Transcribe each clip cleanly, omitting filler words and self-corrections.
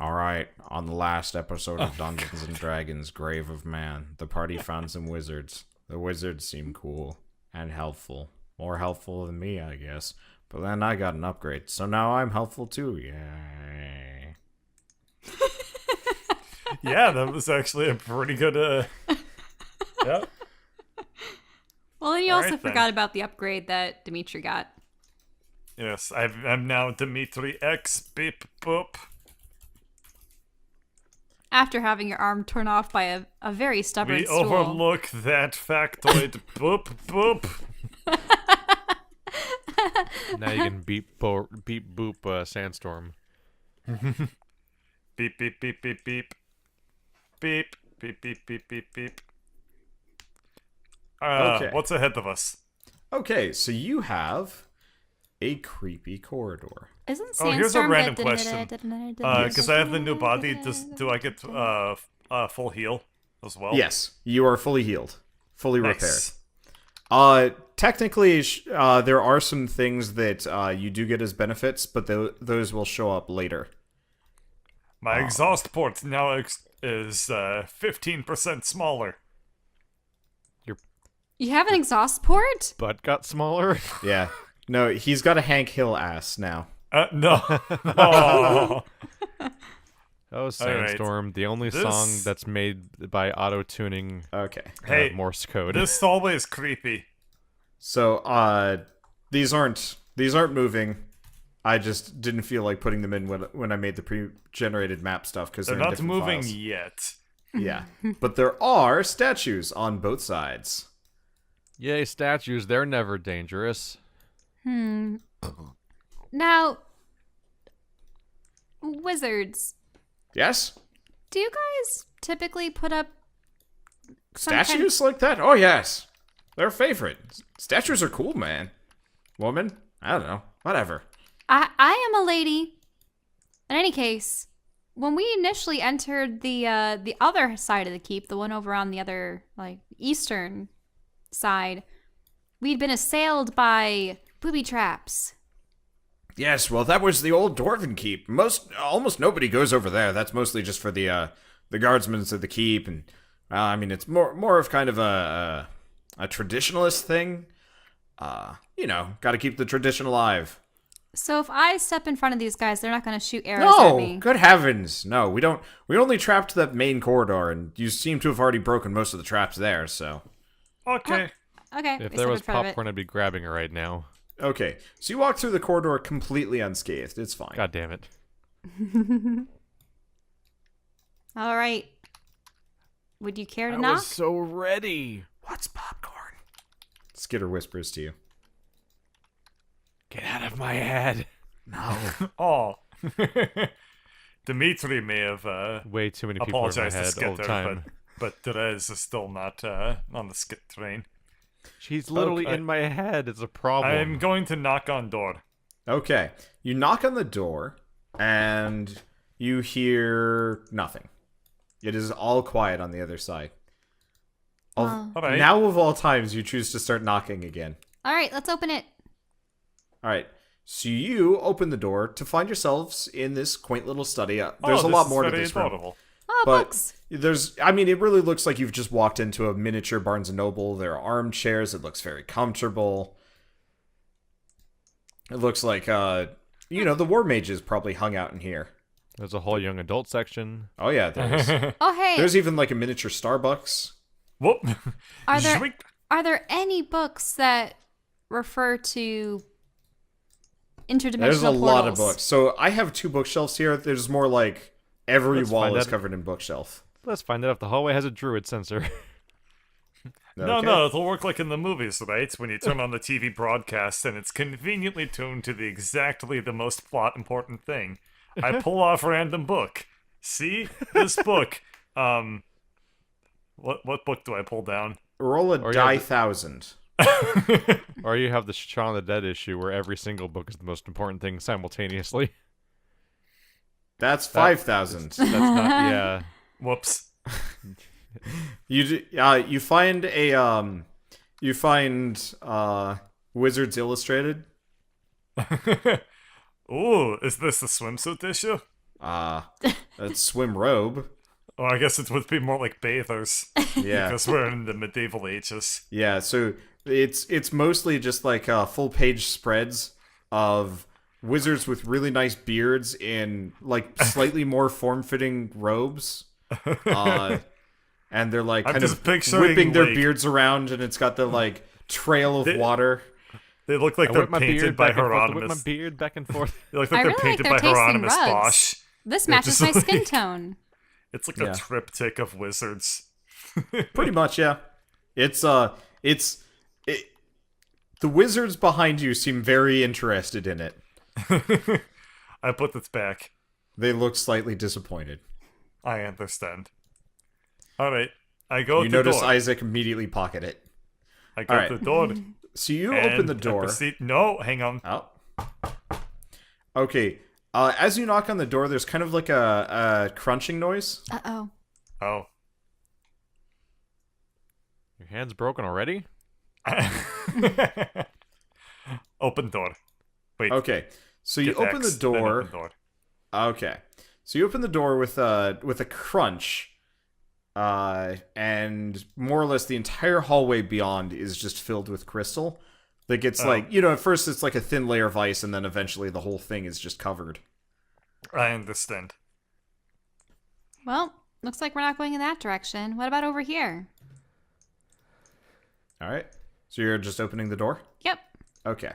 Alright, on the last episode of Dungeons and Dragons Grave of Man, the party found some wizards. The wizards seemed cool and helpful. More helpful than me, I guess. But then I got an upgrade, so now I'm helpful too. Yay. Yeah, that was actually a pretty good, Yep. Well, then you All also right, forgot then. about the upgrade that Dimitri got. Yes, I'm now Dimitri X, beep, boop. After having your arm torn off by a very stubborn We stool. overlook that factoid, boop, boop. Now you can beep boop sandstorm. Beep, beep, beep, beep, beep. Beep, beep, beep, beep, beep, beep. Okay. What's ahead of us? Okay, so you have a creepy corridor. Isn't Oh, here's a Sandstorm random the- question. Because I have the new body, do I get full heal as well? Yes, you are fully healed. Fully Nice. repaired. Technically, there are some things that you do get as benefits, but those will show up later. My exhaust port now is 15% smaller. You have an exhaust port? Butt got smaller. Yeah. No, he's got a Hank Hill ass now. No. Oh. Oh, Sandstorm, the only This- song that's made by auto-tuning Okay. Hey, Morse code. this is always creepy. So, these aren't moving. I just didn't feel like putting them in when I made the pre-generated map stuff because They're they're in not different moving files. yet. Yeah, but there are statues on both sides. Yay, statues, they're never dangerous. Now, wizards, Yes, do you guys typically put up some kind- statues like that. Oh yes, they're a favorite. Statues are cool, man. Woman, I don't know. Whatever. I am a lady. In any case, when we initially entered the other side of the keep, the one over on the other eastern side, we'd been assailed by booby traps. Yes, well, that was the old Dwarven keep. Almost nobody goes over there. That's mostly just for the guardsmen of the keep, and I mean, it's more of kind of a traditionalist thing. Got to keep the tradition alive. So if I step in front of these guys, they're not going to shoot arrows at No, me. good heavens, no. We don't. We only trapped that main corridor, and you seem to have already broken most of the traps there. So, Okay. Okay. If we there stepped was in front of it. popcorn, I'd be grabbing it right now. okay. So you walk through the corridor completely unscathed. It's fine. God damn it. All right. Would you care to I knock? was so ready. What's popcorn? Skitter whispers to you. Get out of my head. No. Oh. Dimitri may have Way too many people in my apologized to head all Skitter, the time. but Therese is still not on the skit train. She's literally Okay. in my head. It's a problem. I'm going to knock on door. Okay. You knock on the door, and you hear nothing. It is all quiet on the other side. Oh. All right. Now, of all times, you choose to start knocking again. All right, let's open it. All right. So you open the door to find yourselves in this quaint little study. There's a this lot is more to very this room. adorable. Oh, But books. it really looks like you've just walked into a miniature Barnes & Noble. There are armchairs. It looks very comfortable. It looks like, the war mages probably hung out in here. There's a whole young adult section. Oh, yeah, there is. Oh, hey. There's even, like, a miniature Starbucks. Whoop. Are there Zoink. are there any books that refer to interdimensional There's a lot of portals? books. So I have 2 bookshelves here. There's more like every Let's wall find is out. covered in bookshelf. Let's find out if the hallway has a druid sensor. No, Okay. no, it'll work like in the movies, right? When you turn on the TV broadcast and it's conveniently tuned to exactly the most plot important thing. I pull off a random book. See? This book. What book do I pull down? Roll a Or you die have the- 1,000. Or you have the Shaun of the Dead issue where every single book is the most important thing simultaneously. That's 5,000. That's not, yeah. Whoops. You find Wizards Illustrated. Ooh, is this the swimsuit issue? a swim robe. Oh, I guess it would be more like bathers. Yeah. Because we're in the medieval ages. Yeah, so it's mostly just like full page spreads of wizards with really nice beards in like slightly more form-fitting robes. And they're like I'm kind just of picturing, whipping their like- beards around, and it's got the like trail of water. They look like I they're whip my painted beard by back and forth, whip my Hieronymus. beard back and forth. They look I like they're really like painted their by taste in Hieronymus rugs. Bosch. This They're matches just my skin like- tone. It's like Yeah. a triptych of wizards. Pretty much, yeah. The wizards behind you seem very interested in it. I put this back. They look slightly disappointed. I understand. Alright, I go You to notice door. Isaac immediately pocket it. I go Alright. to the door. So you and open the I door. proceed- No, hang on. Oh. Okay. As you knock on the door, there's kind of like a crunching noise. Uh-oh. Oh. Your hand's broken already? Open door. Wait. Okay. So you get open X, the then door. open door. Okay. So you open the door with a crunch. And more or less the entire hallway beyond is just filled with crystal. Like it's like, at first it's like a thin layer of ice, and then eventually the whole thing is just covered. I understand. Well, looks like we're not going in that direction. What about over here? Alright. So you're just opening the door? Yep. Okay.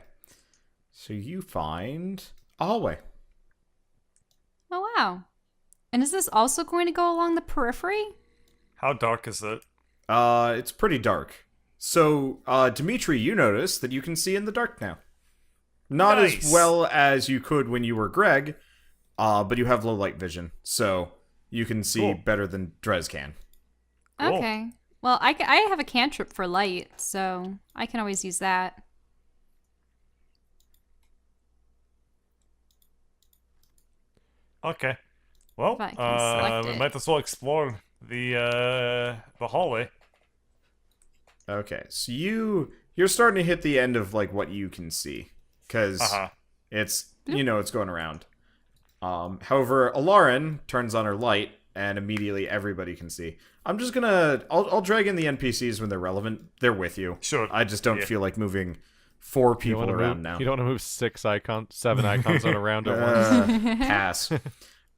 So you find a hallway. Oh, wow. And is this also going to go along the periphery? How dark is it? It's pretty dark. So, Dimitri, you notice that you can see in the dark now. Not Nice. as well as you could when you were Greg, but you have low light vision, so you can see Cool. better than Drez can. Cool. Okay. Well, I have a cantrip for light, so I can always use that. Okay. Well, If I can select we it. might as well explore the hallway. Okay, so you're starting to hit the end of like what you can see, because Uh-huh. it's it's going around. However, Alarin turns on her light, and immediately everybody can see. I'm just gonna I'll drag in the NPCs when they're relevant. They're with you. Sure. I just don't Yeah. feel like moving 4 You don't people wanna around move, now. You don't want to move 7 icons on around at once. Pass.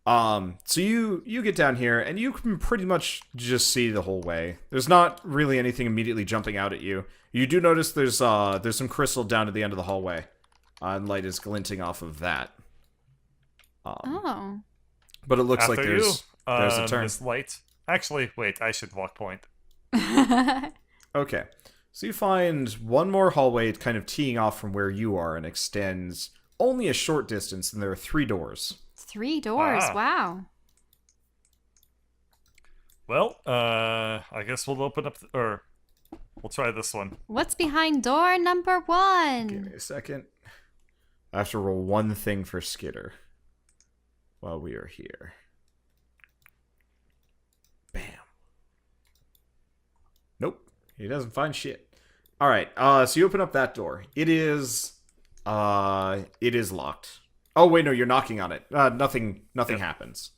So you get down here, and you can pretty much just see the whole way. There's not really anything immediately jumping out at you. You do notice there's some crystal down to the end of the hallway, and light is glinting off of that. Oh. But it looks like After there's a turn. This light. Actually, wait. I should walk point. Okay. So you find one more hallway kind of teeing off from where you are and extends only a short distance, and there are 3 doors. 3 doors. Ah. Wow. Well, I guess we'll open up, or we'll try this one. What's behind door number 1? Give me a second. I have to roll one thing for Skitter while we are here. Bam. Nope. He doesn't find shit. Alright, so you open up that door. It is locked. Oh, wait, no, you're knocking on it. Nothing Yep. happens.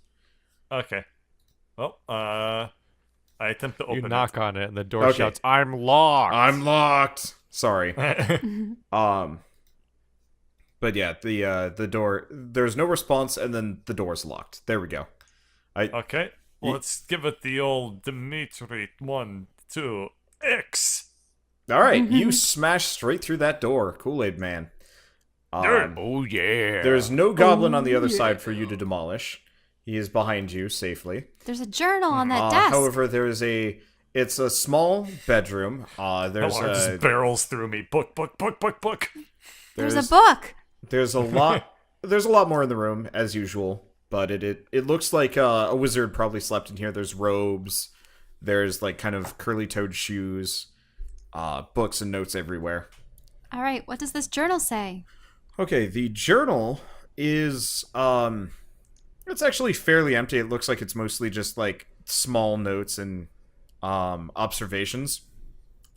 Okay. Well, I attempt to You open knock on it, and the door Okay. shouts, "I'm locked." I'm locked! Sorry. it. But yeah, the door, there's no response, and then the door's locked. There we go. Okay. Let's give it the old Dimitri 1, 2, X. Alright, you smash straight through that door, Kool-Aid Man. Oh yeah. There's no goblin on the other side for you to demolish. He is behind you safely. There's a journal on that desk. However, it's a small bedroom. There's Ballard just barrels through me. Book. There's a book. There's a lot more in the room as usual, but it looks like a wizard probably slept in here. There's robes. There's like kind of curly-toed shoes, books and notes everywhere. All right. What does this journal say? Okay, the journal is it's actually fairly empty. It looks like it's mostly just like small notes and observations.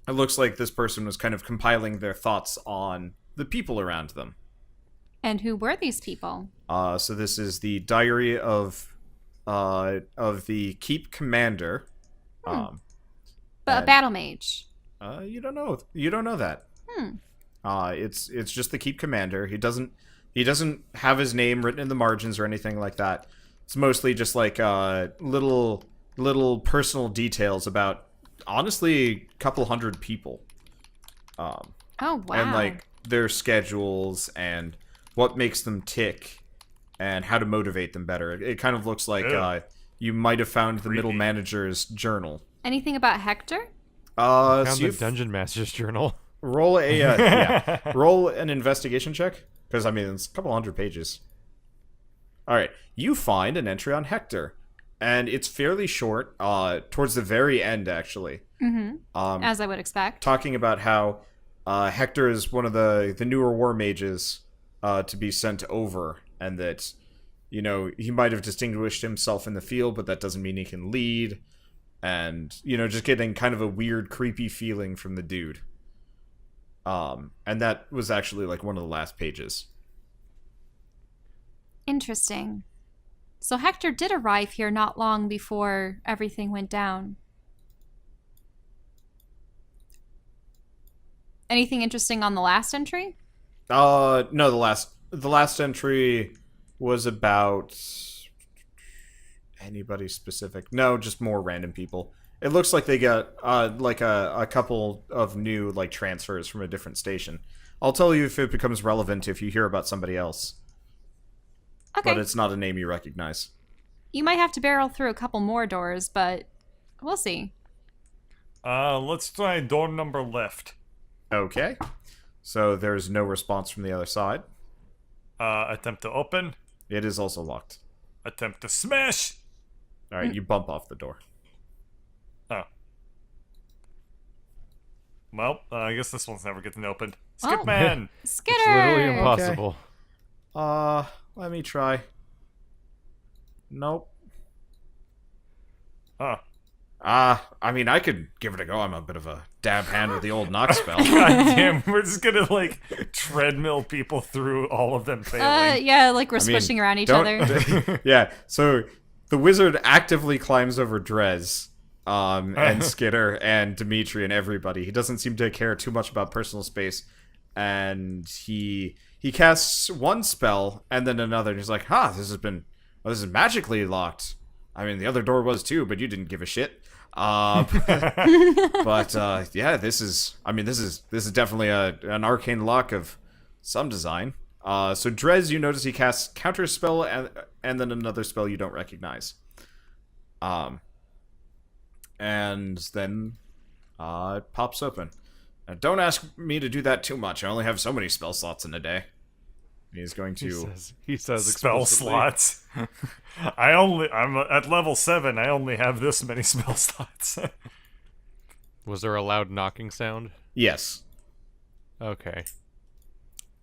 It looks like this person was kind of compiling their thoughts on the people around them. And who were these people? So this is the diary of the keep commander. But a and- battle mage. You don't know. You don't know that. It's just the keep commander. He doesn't have his name written in the margins or anything like that. It's mostly just like little personal details about honestly a couple hundred people. Oh, wow. And like their schedules and what makes them tick and how to motivate them better. It kind of looks like Ew. you might have found the middle Creepy. manager's journal. Anything about Hector? Found So the you Dungeon Master's journal. roll roll an investigation check, because I mean it's a couple hundred pages. All right, you find an entry on Hector, and it's fairly short. Towards the very end, actually. As I would expect. Talking about how Hector is one of the newer war mages to be sent over, and that, you know, he might have distinguished himself in the field, but that doesn't mean he can lead. And, you know, just getting kind of a weird, creepy feeling from the dude. And that was actually like one of the last pages. Interesting. So Hector did arrive here not long before everything went down. Anything interesting on the last entry? No, the last entry was about anybody specific. No, just more random people. It looks like they got like a couple of new like transfers from a different station. I'll tell you if it becomes relevant if you hear about somebody else. Okay. But it's not a name you recognize. You might have to barrel through a couple more doors, but we'll see. Let's try door number left. Okay. So there's no response from the other side. Attempt to open. It is also locked. Attempt to smash. Alright, you bump off the door. Oh. Well, I guess this one's never getting opened. Oh. Skip man. Skitter! It's literally impossible. Let me try. Nope. Huh. I mean, I could give it a go. I'm a bit of a dab hand with the old knock spell. God damn, we're just gonna like treadmill people through all of them failing. Yeah, like we're I mean, squishing around each don't- other. Yeah, so the wizard actively climbs over Drez, and Skitter and Dimitri and everybody. He doesn't seem to care too much about personal space, and he casts one spell and then another, and he's like, this is magically locked. I mean, the other door was too, but you didn't give a shit. But yeah, this is definitely an arcane lock of some design. So Drez, you notice he casts counter spell and then another spell you don't recognize. And then it pops open. Now, don't ask me to do that too much. I only have so many spell slots in a day. He's going to. He says Spell explicitly. slots. I'm at level 7. I only have this many spell slots. Was there a loud knocking sound? Yes. Okay.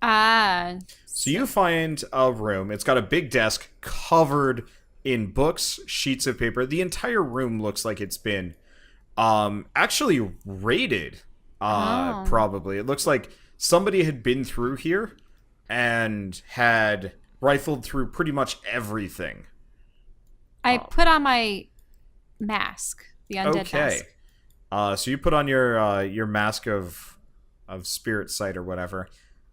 Ah. So you find a room. It's got a big desk covered in books, sheets of paper. The entire room looks like it's been actually raided. Oh. Probably. It looks like somebody had been through here and had rifled through pretty much everything. I put on my mask, the undead mask. So you put on your mask of spirit sight or whatever,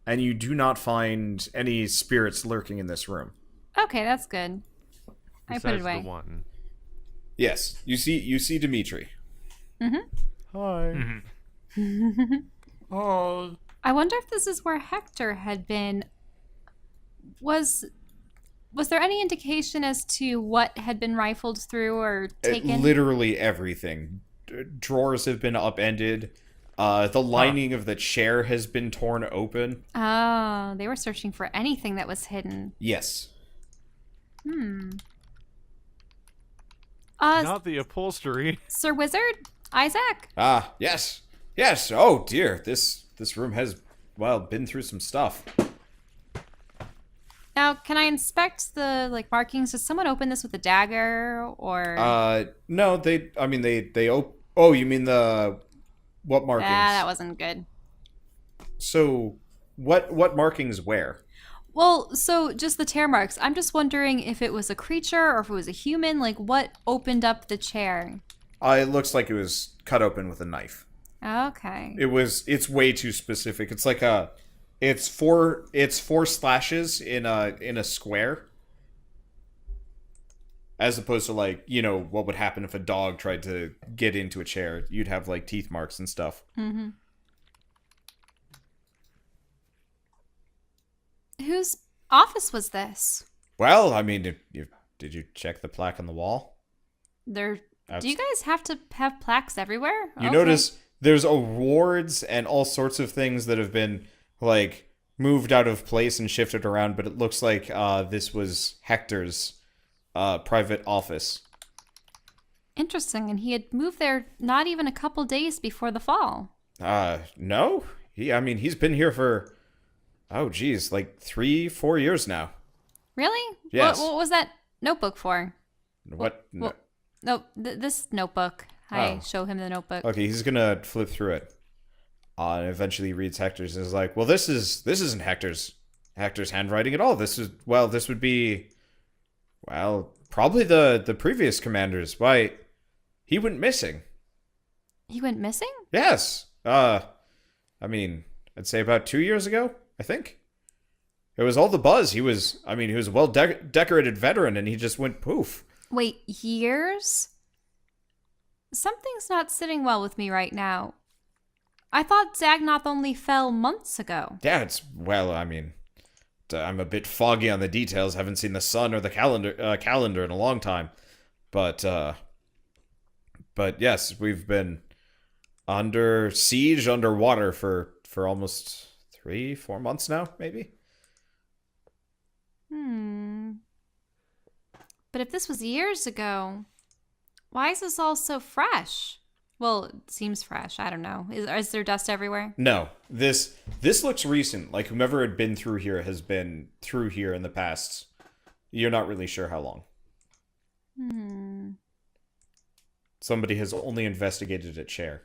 and you do not find any spirits lurking in this room. Okay, that's good. I put it Besides away. the one. Yes, you see Dimitri. Hi. Oh, I wonder if this is where Hector had been. Was there any indication as to what had been rifled through or taken? Literally everything. Drawers have been upended. The lining of the chair has been torn open. Oh, they were searching for anything that was hidden. Yes. Not the upholstery. Sir Wizard? Isaac? Yes. Yes. Oh dear. This room has, well, been through some stuff. Now, can I inspect the markings? Does someone open this with a dagger or? No. They oh, you mean what markings? that wasn't good. So, what markings where? Well, so just the tear marks. I'm just wondering if it was a creature or if it was a human. Like, what opened up the chair? It looks like it was cut open with a knife. Okay. It's way too specific. It's like it's four slashes in a square. As opposed to, like, you know, what would happen if a dog tried to get into a chair. You'd have, like, teeth marks and stuff. Mm-hmm. Whose office was this? Well, I mean, did you check the plaque on the wall? Do you guys have to have plaques everywhere? You Okay. notice there's awards and all sorts of things that have been, like, moved out of place and shifted around, but it looks like this was Hector's private office. Interesting, and he had moved there not even a couple days before the fall. No. He's been here for, oh, geez, like 3-4 years now. Really? Yes. What was that notebook for? What? No. No, this notebook. I Oh. show him the notebook. Okay, he's gonna flip through it. And eventually reads Hector's and is like, well, this isn't Hector's handwriting at all. This would be, well, probably the previous commander's. Why, he went missing. He went missing? Yes. I'd say about 2 years ago, I think. It was all the buzz. He was a well decorated veteran, and he just went poof. Wait, years? Something's not sitting well with me right now. I thought Zagnoth only fell months ago. Yeah, I'm a bit foggy on the details. Haven't seen the sun or the calendar in a long time. But yes, we've been under siege, underwater for almost 3-4 months now, maybe. But if this was years ago, why is this all so fresh? Well, it seems fresh. I don't know. Is there dust everywhere? No, this looks recent. Like, whomever had been through here has been through here in the past. You're not really sure how long. Somebody has only investigated a chair.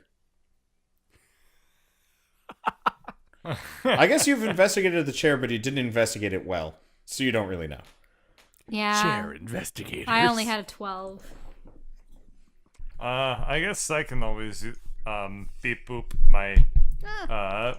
I guess you've investigated the chair, but you didn't investigate it well, so you don't really know. Yeah. Chair investigators. I only had a 12. I guess I can always beep boop my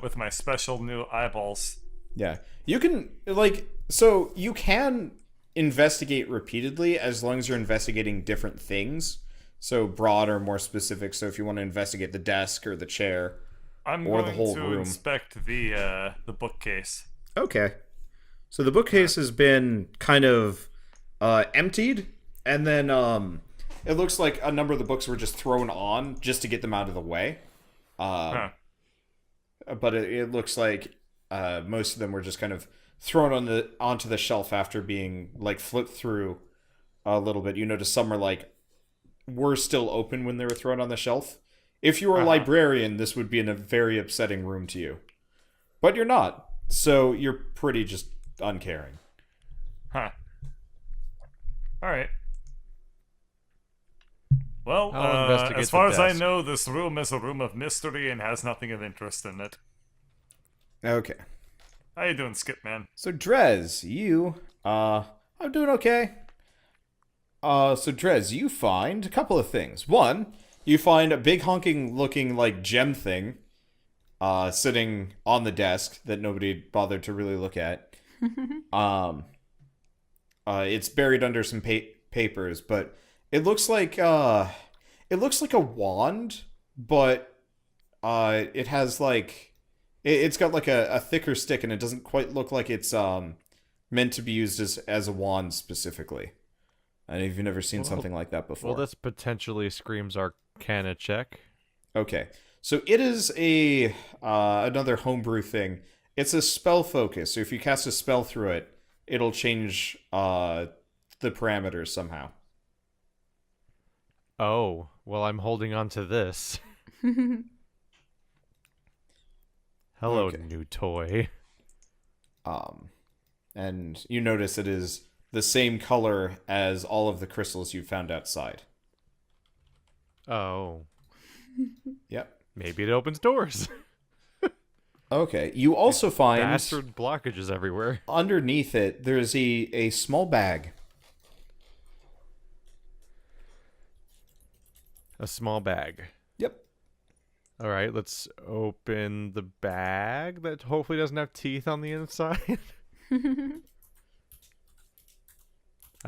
with my special new eyeballs. Yeah. You can, you can investigate repeatedly as long as you're investigating different things. So broad or more specific. So if you want to investigate the desk or the chair I'm or going the whole to room. inspect the bookcase. Okay. So the bookcase has been kind of emptied, and then it looks like a number of the books were just thrown on just to get them out of the way. But it looks like most of them were just kind of thrown onto the shelf after being, like, flipped through a little bit. You notice some were still open when they were thrown on the shelf. If you were a librarian, this would be in a very upsetting room to you. But you're not, so you're pretty just uncaring. Huh. Alright. Well, I'll investigate as far the as I desk. know, this room is a room of mystery and has nothing of interest in it. Okay. How you doing, Skip Man? So Drez, you, I'm doing okay. So Drez, you find a couple of things. One, you find a big honking looking, like, gem thing, sitting on the desk that nobody bothered to really look at. It's buried under some papers, but it looks like a wand, but it has, like, it's got, like, a thicker stick, and it doesn't quite look like it's meant to be used as a wand specifically. And have you never seen something like that before? Well, this potentially screams Arcana check. Okay, so it is another homebrew thing. It's a spell focus, so if you cast a spell through it, it'll change the parameters somehow. Oh, well, I'm holding on to this. Hello, Okay. new toy. And you notice it is the same color as all of the crystals you found outside. Oh, Yep. maybe it opens doors. Okay. You also find Bastard blockages everywhere. underneath it there's a small bag. A small bag. Yep. All right, let's open the bag that hopefully doesn't have teeth on the inside. I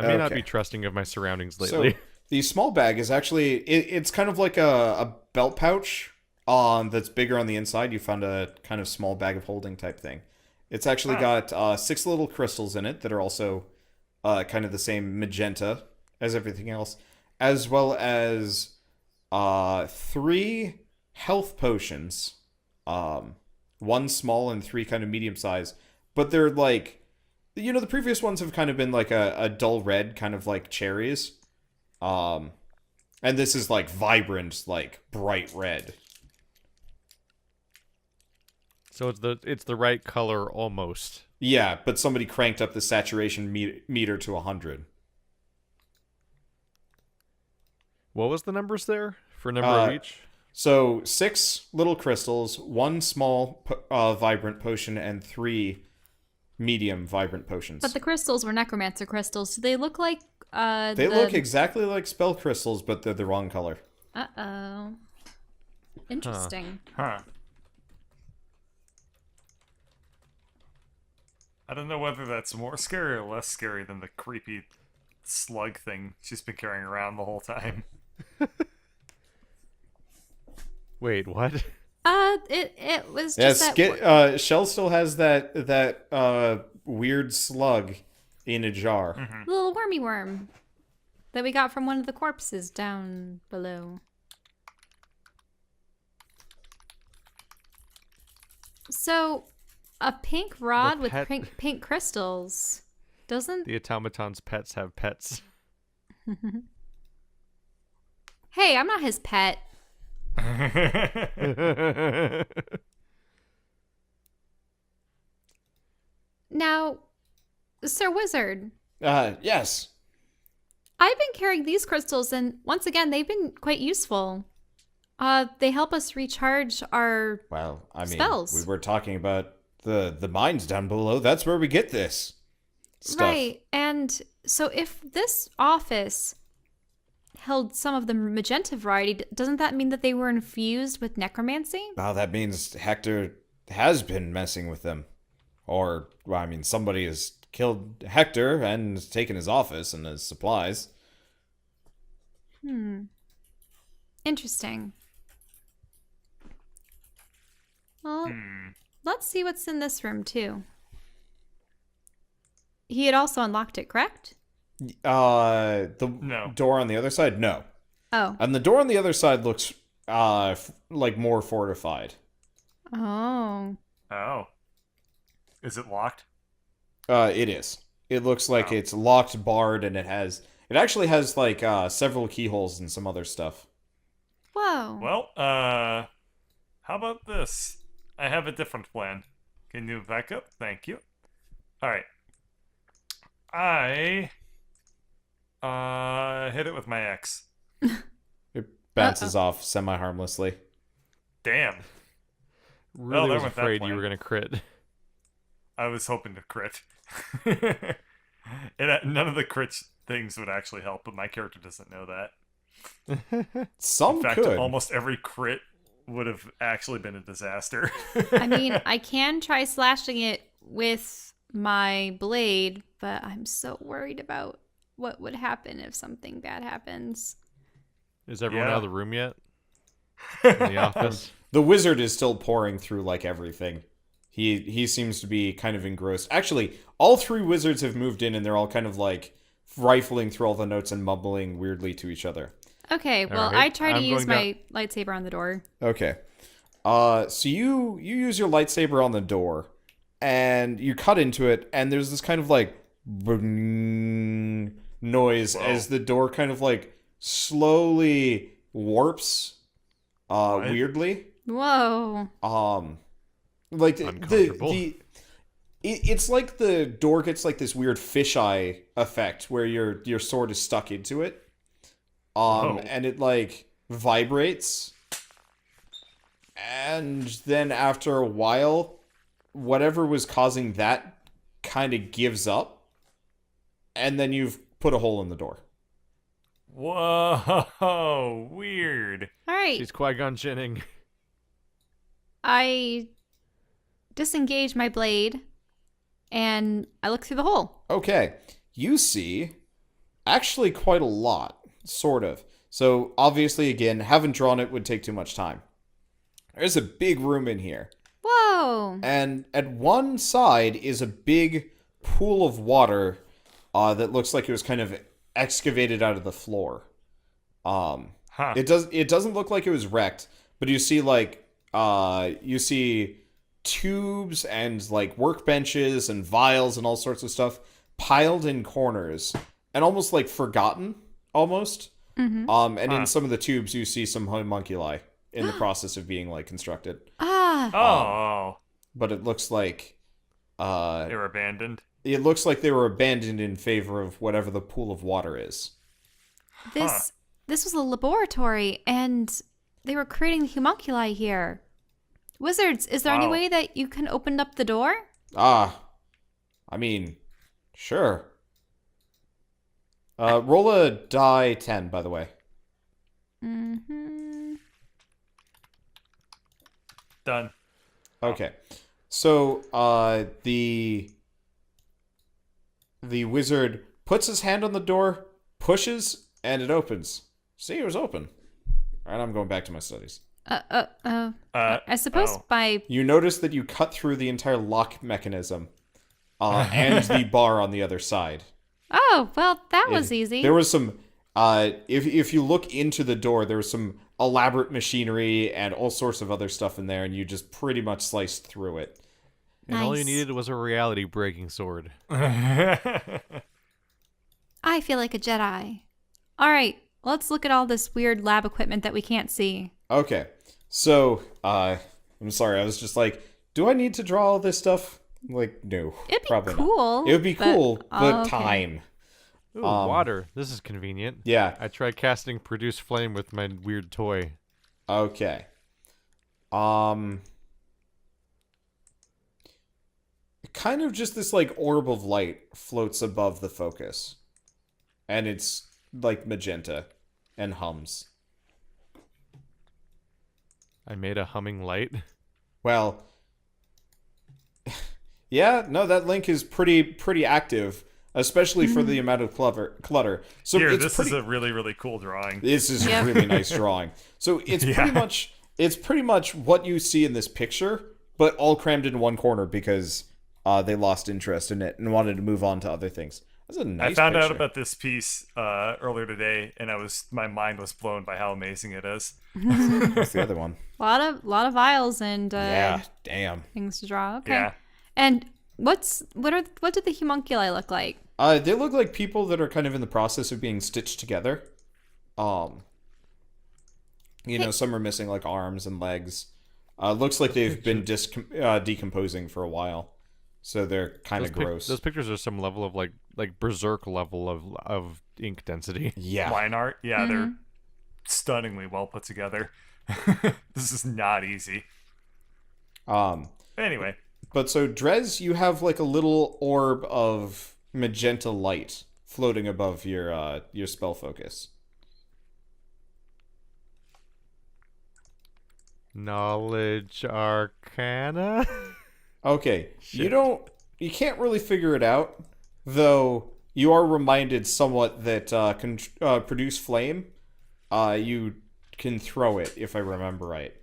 may not Okay. be trusting of my surroundings lately. So the small bag is actually it's kind of like a belt pouch that's bigger on the inside. You found a kind of small bag of holding type thing. It's actually got 6 little crystals in it that are also kind of the same magenta as everything else, as well as 3 health potions, 1 small and 3 kind of medium size, but they're like, you know, the previous ones have kind of been like a dull red, kind of like cherries. And this is like vibrant, like bright red. So it's the right color almost. Yeah, but somebody cranked up the saturation meter to 100. What was the numbers there for number of each? So 6 little crystals, 1 small vibrant potion, and 3 medium vibrant potions. But the crystals were necromancer crystals. Do they look like They look exactly like spell crystals, but they're the wrong color. Uh-oh. Interesting. Huh. I don't know whether that's more scary or less scary than the creepy slug thing she's been carrying around the whole time. Wait, what? It was Yeah, just that Shell still has that weird slug in a jar. little wormy worm that we got from one of the corpses down below. So, a pink rod with pet- pink crystals doesn't. The automaton's pets have pets. Hey, I'm not his pet. Now, Sir Wizard, Yes. I've been carrying these crystals, and once again, they've been quite useful. They help us recharge our. Well, I mean, spells. we were talking about the mines down below. That's where we get this stuff. Right, and so if this office held some of the magenta variety, doesn't that mean that they were infused with necromancy? Well, that means Hector has been messing with them. Or, well, I mean, somebody has killed Hector and taken his office and his supplies. Interesting. Well, let's see what's in this room, too. He had also unlocked it, correct? The No. door on the other side? No. Oh. And the door on the other side looks, like more fortified. Oh. Oh. Is it locked? It is. It looks like it's locked, barred, and it actually has, like, several keyholes and some other stuff. Whoa. Well, how about this? I have a different plan. Can you back up? Thank you. Alright. I hit it with my axe. It bounces off semi-harmlessly. Damn. Really there was went that afraid you plan. were gonna crit. I was hoping to crit. None of the crit things would actually help, but my character doesn't know that. Some In fact, could. almost every crit would have actually been a disaster. I mean, I can try slashing it with my blade, but I'm so worried about what would happen if something bad happens. Is everyone Yeah. out of the room yet? In the office? The wizard is still pouring through, like, everything. He seems to be kind of engrossed. Actually, all 3 wizards have moved in, and they're all kind of, like, rifling through all the notes and mumbling weirdly to each other. Okay, well, right, I try to I'm use going my lightsaber on the door. Okay. So you use your lightsaber on the door, and you cut into it, and there's this kind of, like, noise as the door kind of, like, slowly warps weirdly. Whoa. Like Uncomfortable. it's like the door gets like this weird fisheye effect where your sword is stuck into it. And it like vibrates, And then after a while, whatever was causing that kind of gives up. And then you've put a hole in the door. Whoa, weird. All right. She's Qui-Gon Jinning. I disengage my blade and I look through the hole. Okay. You see actually quite a lot, sort of. So obviously, again, haven't drawn it would take too much time. There's a big room in here. Whoa. And at one side is a big pool of water that looks like it was kind of excavated out of the floor. It doesn't look like it was wrecked, but you see you see tubes and like workbenches and vials and all sorts of stuff piled in corners and almost like forgotten almost. Mm-hmm. And in some of the tubes you see some homunculi in the process of being like constructed. Oh. But it looks like They were abandoned. it looks like they were abandoned in favor of whatever the pool of water is. This was a laboratory, and they were creating the homunculi here. Wizards, is there any Wow. way that you can open up the door? I mean, sure. Roll a die 10, by the way. Mm-hmm. Done. Okay. So, the wizard puts his hand on the door, pushes, and it opens. See, it was open. Alright, I'm going back to my studies. I suppose by... You notice that you cut through the entire lock mechanism, and the bar on the other side. Oh, well, that was easy. There was some, if you look into the door, there was some elaborate machinery and all sorts of other stuff in there, and you just pretty much sliced through it. And all you Nice. needed was a reality-breaking sword. I feel like a Jedi. All right, let's look at all this weird lab equipment that we can't see. Okay, so, I'm sorry, I was just like, do I need to draw all this stuff? Like, no, It'd be probably cool. not. It would be cool, but okay. time. Ooh, water. This is convenient. Yeah, I tried casting Produce Flame with my weird toy. okay. Kind of just this, like, orb of light floats above the focus. And it's, like, magenta and hums. I made a humming light. Well, yeah, no, that link is pretty active, especially for the amount of clutter. So Here, it's this is a really, really cool drawing. This is Yeah. a really nice drawing. So it's pretty much what you see in this picture, but all crammed in one corner because they lost interest in it and wanted to move on to other things. That's a nice I found out picture. about this piece earlier today, and my mind was blown by how amazing it is. What's the other one? A lot of vials and Yeah, damn. things to draw. Okay. Yeah. And what did the homunculi look like? They look like people that are kind of in the process of being stitched together. Some are missing like arms and legs. Looks like they've been decomposing for a while, so they're kind of gross. Those pictures are some level of like berserk level of ink density. Yeah. Line art, yeah, they're stunningly well put together. This is not easy. Anyway, But so Drez, you have like a little orb of magenta light floating above your spell focus. Knowledge Arcana. Okay, Shit. you can't really figure it out, though you are reminded somewhat that produce flame. You can throw it if I remember right.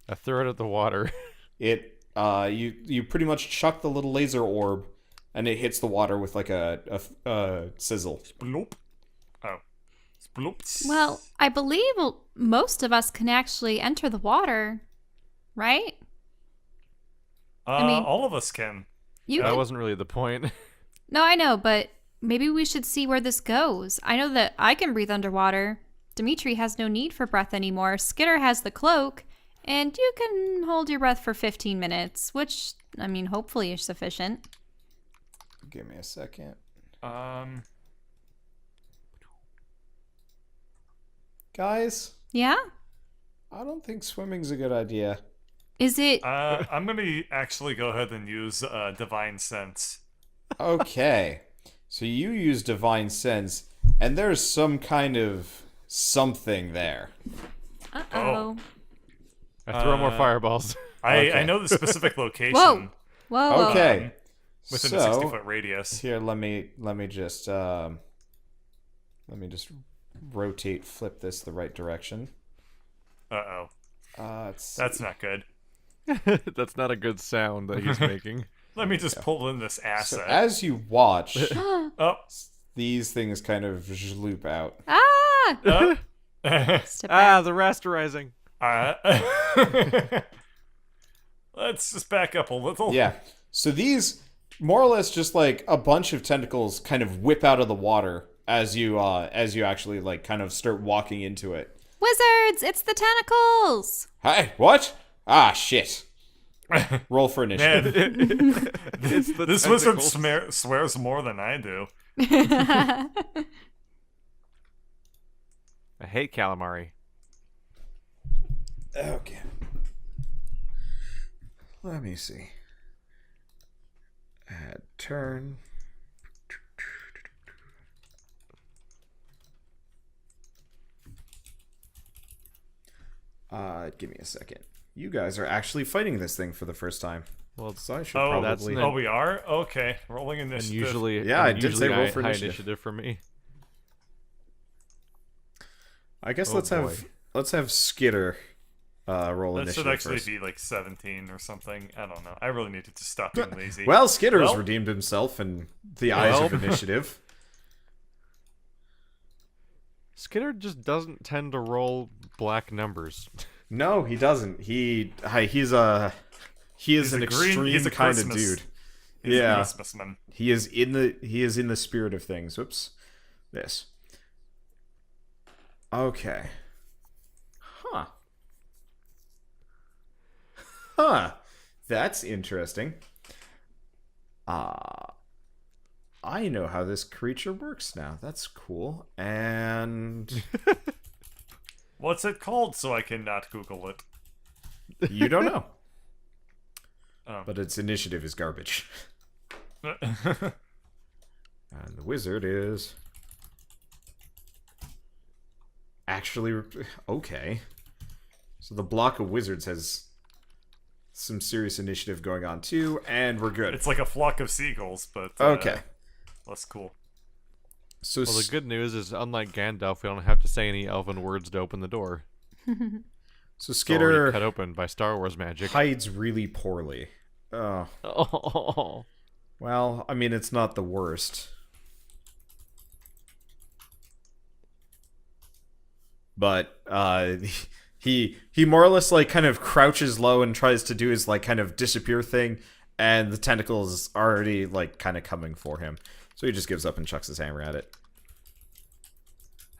I throw it at the water. It you pretty much chuck the little laser orb, and it hits the water with like a sizzle. bloop. Oh, bloop. Well, I believe most of us can actually enter the water, right? I mean- all of us can. You That can. wasn't really the point. No, I know, but maybe we should see where this goes. I know that I can breathe underwater. Dimitri has no need for breath anymore. Skitter has the cloak, and you can hold your breath for 15 minutes, which, I mean, hopefully is sufficient. Give me a second. Guys, Yeah? I don't think swimming's a good idea. Is it? I'm gonna actually go ahead and use divine sense. Okay. So you use divine sense, and there's some kind of something there. Uh-oh. I throw more fireballs. I Okay. know the specific location. Whoa. Whoa. Okay. Within so, a 60-foot radius. Here, let me just flip this the right direction. Uh-oh. Let's That's see. not good. That's not a good sound that he's making. Let me just pull in this So asset. as you watch, Oh. these things kind of zloop out. Ah! Step back. The rasterizing. Let's just back up a little. Yeah. So these more or less just like a bunch of tentacles kind of whip out of the water as you actually like kind of start walking into it. Wizards! It's the tentacles! Hi, what? Ah, shit. Roll for initiative. Man, It's the this wizard tentacles. swears more than I do. I hate calamari. Okay. Let me see. Add turn. Give me a second. You guys are actually fighting this thing for the first time. Well, So I should Oh, probably. that's Oh, we are? Okay. Rolling and initiative. usually, Yeah, I and did say usually roll high for high initiative. initiative for me. I guess Oh, let's have Skitter roll That initiative should actually first. be like 17 or something. I don't know. I really needed to stop being lazy. Well, Skitter has Well- redeemed himself in the eyes of initiative. Skinner just doesn't tend to roll black numbers. No, he doesn't. He is an He's a extreme kind of Christmas. dude. He's a Yeah. Christmasman. He is in the spirit of things. Whoops. This. Okay. Huh. Huh. That's interesting. I know how this creature works now. That's cool. And What's it called so I cannot Google it? you don't know. Oh. But its initiative is garbage. And the wizard is actually okay. So the block of wizards has some serious initiative going on too, and we're good. It's like a flock of seagulls, but Okay. less cool. So Well, the good news is, unlike Gandalf, we don't have to say any elven words to open the door. so It's already cut Skitter open by Star Wars magic. hides really poorly. Oh, Oh, well, I mean it's not the worst. But he more or less like kind of crouches low and tries to do his like kind of disappear thing, and the tentacles is already like kind of coming for him. So he just gives up and chucks his hammer at it.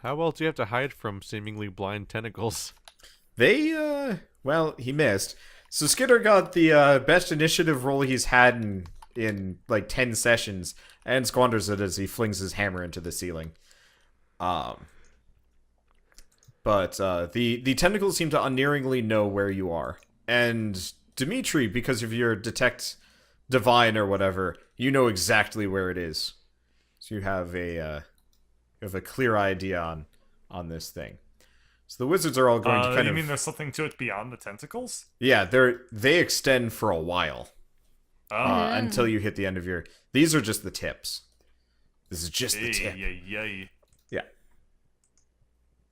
how well do you have to hide from seemingly blind tentacles? They well, he missed. So Skitter got the best initiative roll he's had in like 10 sessions and squanders it as he flings his hammer into the ceiling. But the tentacles seem to unerringly know where you are. And Dimitri, because of your detect divine or whatever, you know exactly where it is. So you have a clear idea on this thing. So the wizards are all going to kind you of mean there's something to it beyond the tentacles? yeah, they extend for a while Oh, until you hit the end of your. These are just the tips. This is just the tip. yay. Yeah.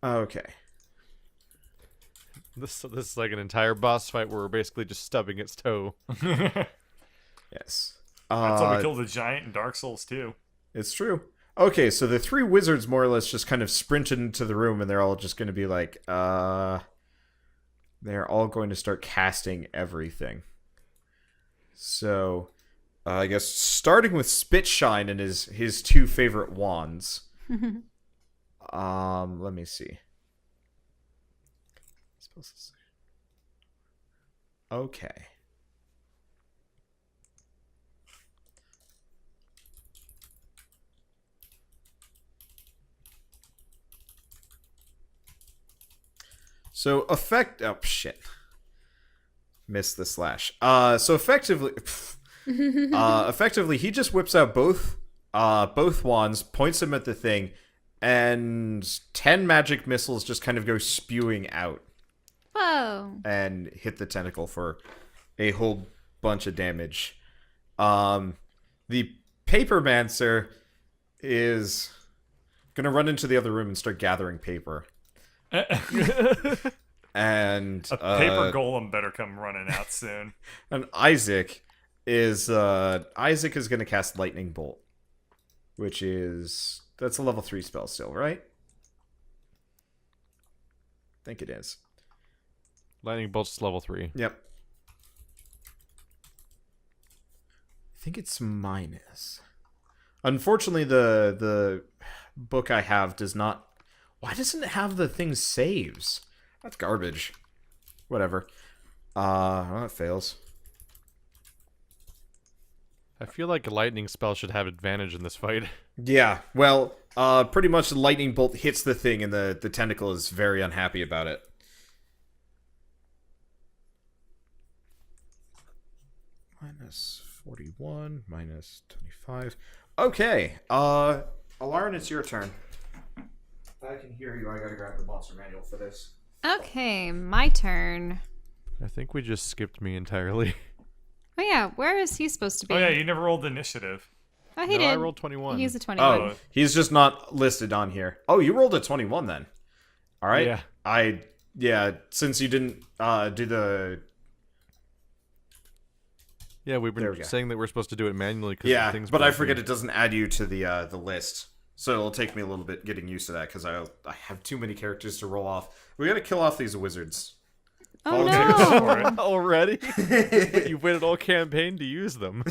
Okay. This is like an entire boss fight where we're basically just stubbing its toe. Yes. That's how we killed the giant in Dark Souls too. It's true. Okay, so the three wizards more or less just kind of sprinted into the room, and they're all just going to be like, they're all going to start casting everything. So, I guess starting with Spitshine and his two favorite wands. Let me see. Okay. So oh shit. Missed the slash. So effectively effectively he just whips out both wands, points them at the thing, and 10 magic missiles just kind of go spewing out Whoa. and hit the tentacle for a whole bunch of damage. The Papermancer is gonna run into the other room and start gathering paper. And A paper golem better come running out soon. and Isaac is gonna cast Lightning Bolt, which is that's a level 3 spell still, right? I think it is. Lightning bolt's level 3. Yep. I think it's minus. Unfortunately, the book I have does not. Why doesn't it have the thing saves? That's garbage. Whatever. Well, it fails. I feel like a lightning spell should have advantage in this fight. Yeah. Well, pretty much the lightning bolt hits the thing, and the tentacle is very unhappy about it. Minus 41, minus 25. Okay. Alarin, it's your turn. I can hear you. I gotta grab the monster manual for this. Okay, my turn. I think we just skipped me entirely. Oh yeah, where is he supposed to be? Oh yeah, you never rolled initiative. Oh, he No, did. I rolled 21. He's a 21. Oh, he's just not listed on here. Oh, you rolled a 21 then. All right. Yeah. Since you didn't do the Yeah, we've There been we go. saying that we're supposed to do it manually because things. but I forget it doesn't add you to the list. So it'll take me a little bit getting used to that because I have too many characters to roll off. We gotta kill off these wizards. Oh Okay, no! for it. Already? But you waited all campaign to use them.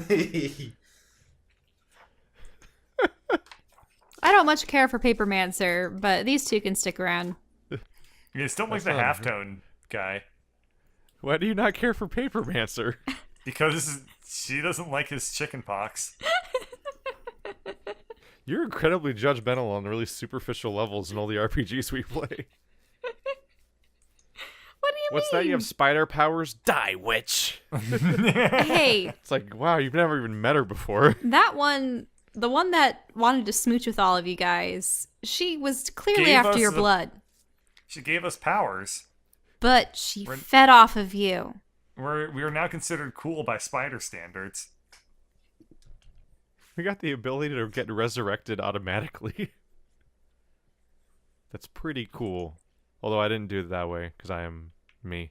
I don't much care for Papermancer, but these two can stick around. You still like the That's halftone guy Why do you not care for Papermancer? because she doesn't like his chicken pox. You're incredibly judgmental on really superficial levels in all the RPGs we play. What do you What's mean? that? You have spider powers? Die, witch! Hey, It's like, wow, you've never even met her before. that one, the one that wanted to smooch with all of you guys, she was clearly Gave after us your the- blood, She gave us powers. but she fed off of you. We are now considered cool by spider standards. We got the ability to get resurrected automatically. That's pretty cool. Although I didn't do it that way, because I am me.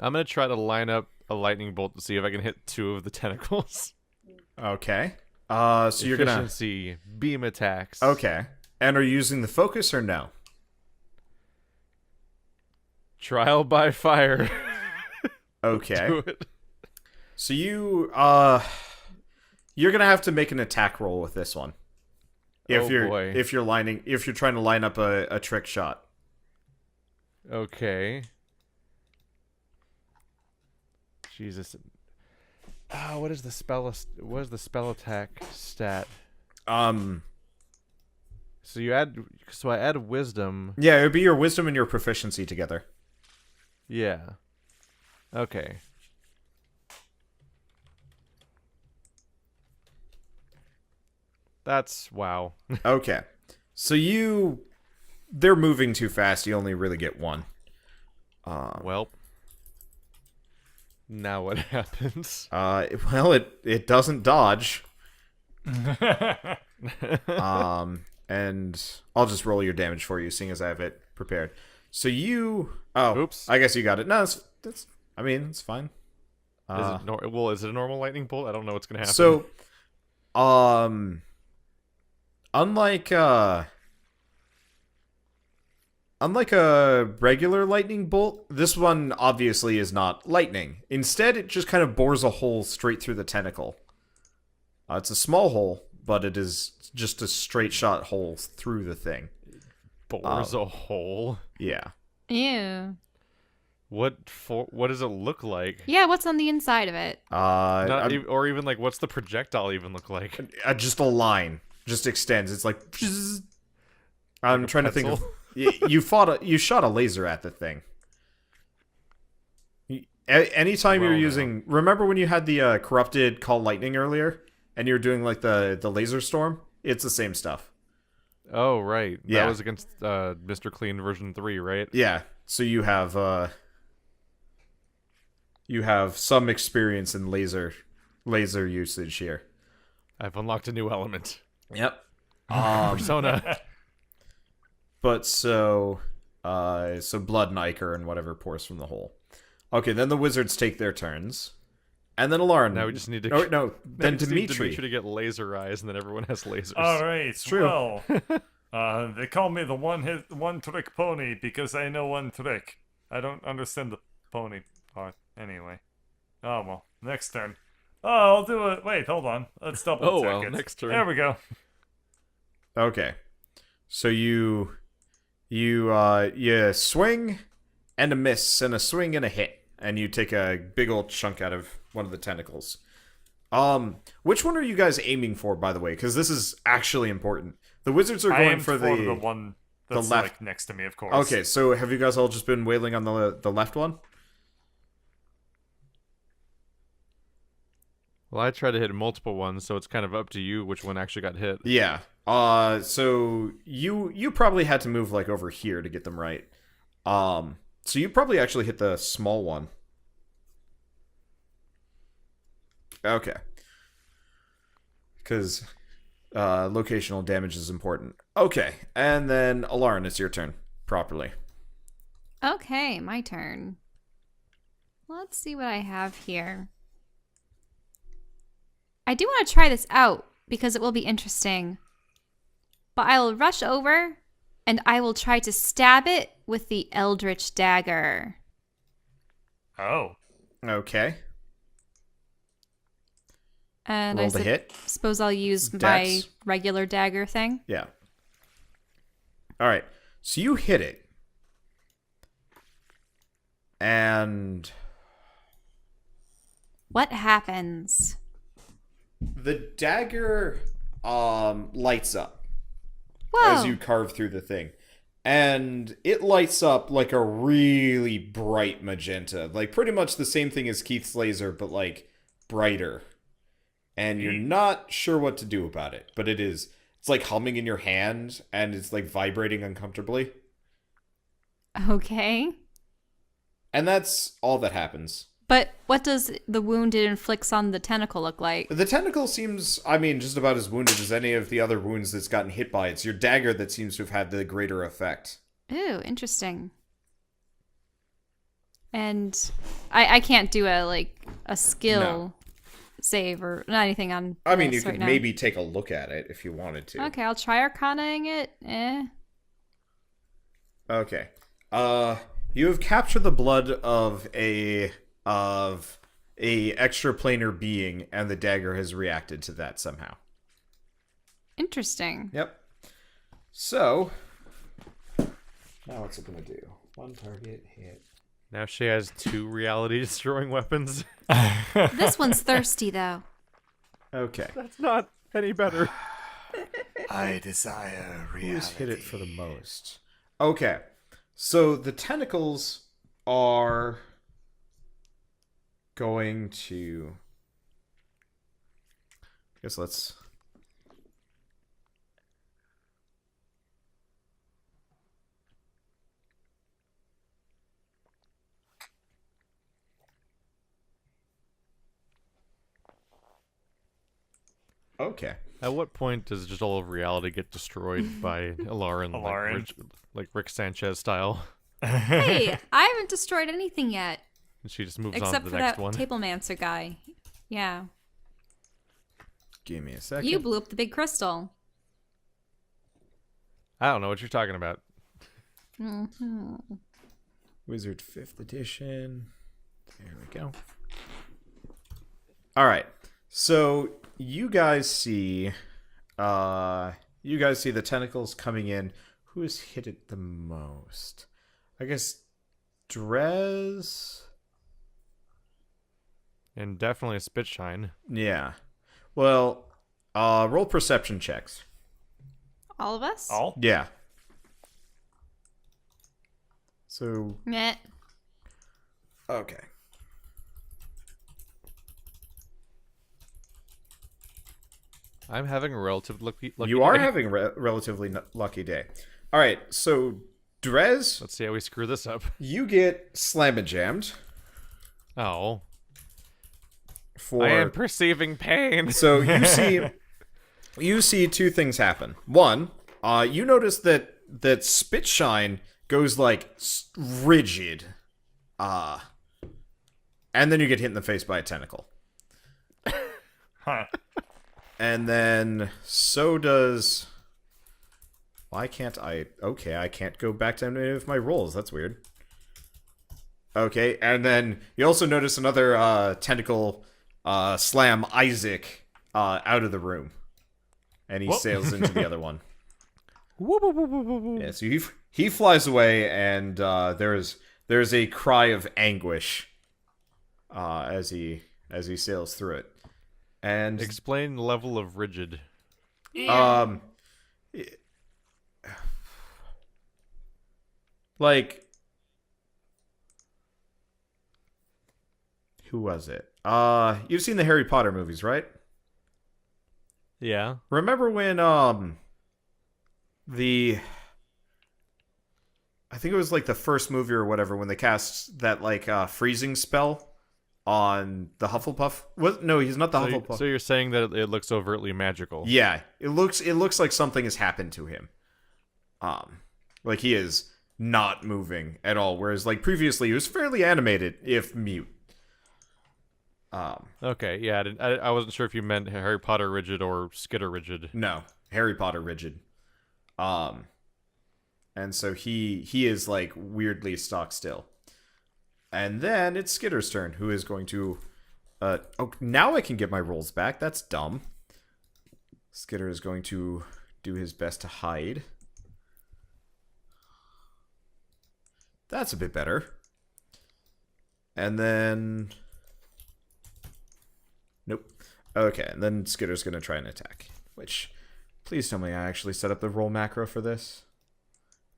I'm going to try to line up a lightning bolt to see if I can hit 2 of the tentacles. Okay. So you're gonna. Efficiency, beam attacks. Okay. And are you using the focus or no? Trial by fire. Okay. Do it. So you're gonna have to make an attack roll with this one. If Oh, you're boy. if you're trying to line up a trick shot. Okay. Jesus. What is the spell attack stat? So I add wisdom. Yeah, it would be your wisdom and your proficiency together. Yeah. Okay. That's wow. Okay. So they're moving too fast. You only really get one. Well. Now what happens? Well, it doesn't dodge. And I'll just roll your damage for you, seeing as I have it prepared. So Oops. I guess you got it. No, that's. I mean, it's fine. Is it a normal lightning bolt? I don't know what's gonna happen. So, unlike a regular lightning bolt, this one obviously is not lightning. Instead, it just kind of bores a hole straight through the tentacle. It's a small hole, but it is just a straight shot hole through the thing. bores a hole. Yeah. Ew. What does it look like? Yeah, what's on the inside of it? Or even like, what's the projectile even look like? Just a line. just extends. It's like I'm trying to think of pencil? you shot a laser at the thing. Anytime you're Well, using, remember when you had the corrupted call lightning earlier, and you were doing like the laser storm? It's the same stuff. Oh, right. Yeah. That was against Mr. Clean version 3, right? Yeah. So you have some experience in laser usage here. I've unlocked a new element. Yep. Persona. But so Blood and Iker and whatever pours from the hole. Okay, then the wizards take their turns. And then Alarn. Now we just need to... Oh, no. now Then we just need Dimitri. Dimitri to get laser eyes, and then everyone has lasers. All right. true. Well, they call me the one trick pony because I know one trick. I don't understand the pony part anyway. Oh well, next turn. Oh, I'll do it. Wait, hold on. Let's double check Oh, well, it. next turn. There we go. Okay. So you swing and a miss and a swing and a hit. And you take a big old chunk out of one of the tentacles. Which one are you guys aiming for, by the way? Because this is actually important. The wizards are I going aimed for the one that's left. like next to me, of course. Okay, so have you guys all just been wailing on the left one? Well, I tried to hit multiple ones, so it's kind of up to you which one actually got hit. Yeah. So you probably had to move like over here to get them right. So you probably actually hit the small one. Okay. Because locational damage is important. Okay, and then Alarn, it's your turn. Properly. Okay, my turn. Let's see what I have here. I do want to try this out because it will be interesting. But I will rush over and I will try to stab it with the Eldritch Dagger. Oh. Okay. And Roll I the hit. suppose I'll use my Dex. regular dagger thing. Yeah. All right. So you hit it. And What happens? the dagger lights up Whoa! as you carve through the thing. And it lights up like a really bright magenta. Like pretty much the same thing as Keith's laser, but like brighter. And you're not sure what to do about it. But it's like humming in your hand and it's like vibrating uncomfortably. Okay. And that's all that happens. But what does the wound it inflicts on the tentacle look like? The tentacle seems, I mean, just about as wounded as any of the other wounds that's gotten hit by. It's your dagger that seems to have had the greater effect. Ooh, interesting. And I can't do a skill save or anything on I mean, this you could right now. maybe take a look at it if you wanted to. Okay, I'll try arcanaing it. Okay. You have captured the blood of a extraplanar being, and the dagger has reacted to that somehow. Interesting. Yep. So now what's it gonna do? One target hit. Now she has 2 reality-destroying weapons. This one's thirsty, though. Okay. That's not any better. I desire reality. Who's hit it for the most? Okay. So the tentacles are going to... I guess let's... Okay. At what point does just all of reality get destroyed by Alarn, Alarn. like Rick Sanchez style? Hey, I haven't destroyed anything yet. And she just moves Except on to for the next that one. Tablemancer guy. Yeah. Give me a second. You blew up the big crystal. I don't know what you're talking about. Wizard 5th edition. There we go. All right. So you guys see the tentacles coming in. Who has hit it the most? I guess Drez. And definitely a Spitshine. Yeah. Well, roll perception checks. All of us? All? Yeah. So, Meh. okay. I'm having a relatively lucky You are day. having a relatively lucky day. All right, so Drez, Let's see how we screw this up. you get slamma-jammed Oh. for... I am perceiving pain. So you see two things happen. One, you notice that Spitshine goes like rigid, and then you get hit in the face by a tentacle, Huh. and then so does. Why can't I? Okay, I can't go back to any of my rolls. That's weird. Okay, and then you also notice another tentacle slam Isaac out of the room. And he Whoop. sails into the other one. Whoop, whoop, whoop, whoop, whoop, whoop. Yeah, so he flies away, and there's a cry of anguish as he sails through it. And Explain level of rigid. like, who was it? You've seen the Harry Potter movies, right? Yeah. Remember when I think it was like the first movie or whatever when they cast that like freezing spell on the Hufflepuff? No, he's not the Hufflepuff. So you're saying that it looks overtly magical. Yeah, it looks like something has happened to him. Like he is not moving at all, whereas like previously he was fairly animated, if mute. Okay, yeah, I wasn't sure if you meant Harry Potter rigid or Skitter rigid. No, Harry Potter rigid. And so he is like weirdly stock still. And then it's Skitter's turn, who is going to oh, now I can get my rolls back. That's dumb. Skitter is going to do his best to hide. That's a bit better. And then nope. Okay, and then Skitter's going to try and attack, which please tell me I actually set up the roll macro for this.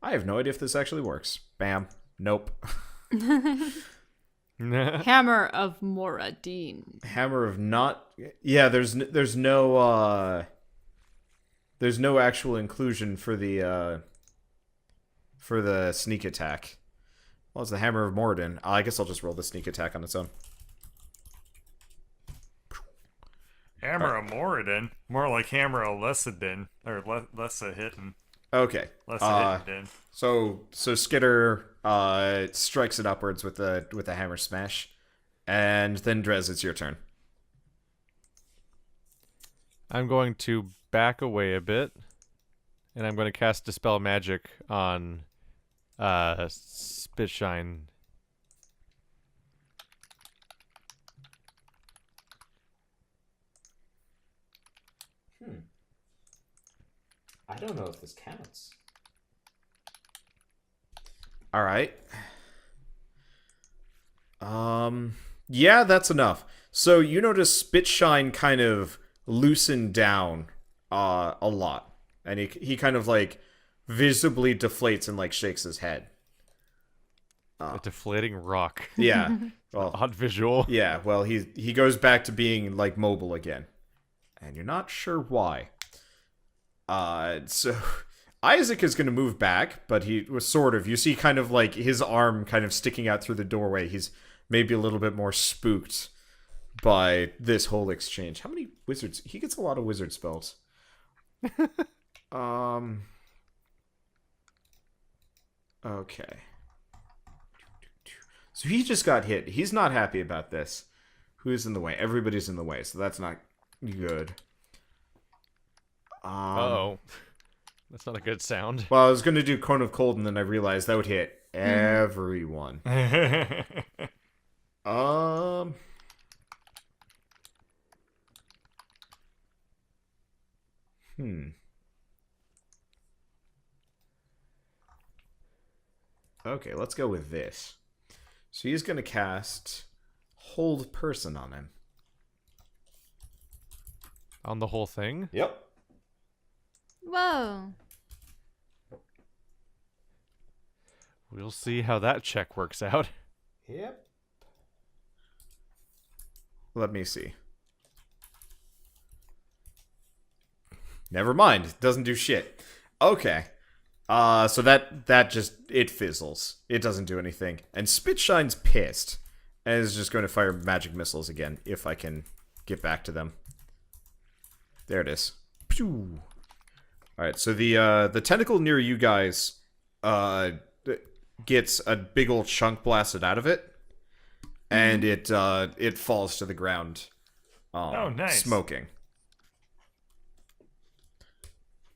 I have no idea if this actually works. Bam. Nope. Hammer of Moradin. Hammer of not. Yeah, there's no actual inclusion for the sneak attack. Well, it's the Hammer of Moradin. I guess I'll just roll the sneak attack on its own. Hammer of Moradin. More like Hammer of Lessadin. Or Lessa Hittin. Okay. Lessa Hittin. So Skitter strikes it upwards with the hammer smash, and then Drez, it's your turn. I'm going to back away a bit, and I'm going to cast Dispel Magic on Spitshine. I don't know if this counts. All right. Yeah, that's enough. So you notice Spitshine kind of loosened down a lot, and he kind of like visibly deflates and like shakes his head. A deflating rock. Yeah. Well, Odd visual. yeah, well, he goes back to being like mobile again. And you're not sure why. So Isaac is going to move back, but he was sort of, you see kind of like his arm kind of sticking out through the doorway. He's maybe a little bit more spooked by this whole exchange. How many wizards? He gets a lot of wizard spells. Okay. So he just got hit. He's not happy about this. Who's in the way? Everybody's in the way, so that's not good. Oh, that's not a good sound. Well, I was going to do Cone of Cold, and then I realized that would hit everyone. Okay, let's go with this. So he's going to cast Hold Person on him. On the whole thing? Yep. Whoa. We'll see how that check works out. Yep. Let me see. Never mind. It doesn't do shit. Okay. So that just, it fizzles. It doesn't do anything. And Spitshine's pissed. And is just going to fire magic missiles again, if I can get back to them. There it is. Pew! Alright, so the tentacle near you guys gets a big old chunk blasted out of it. And it falls to the ground. Oh, nice. Smoking.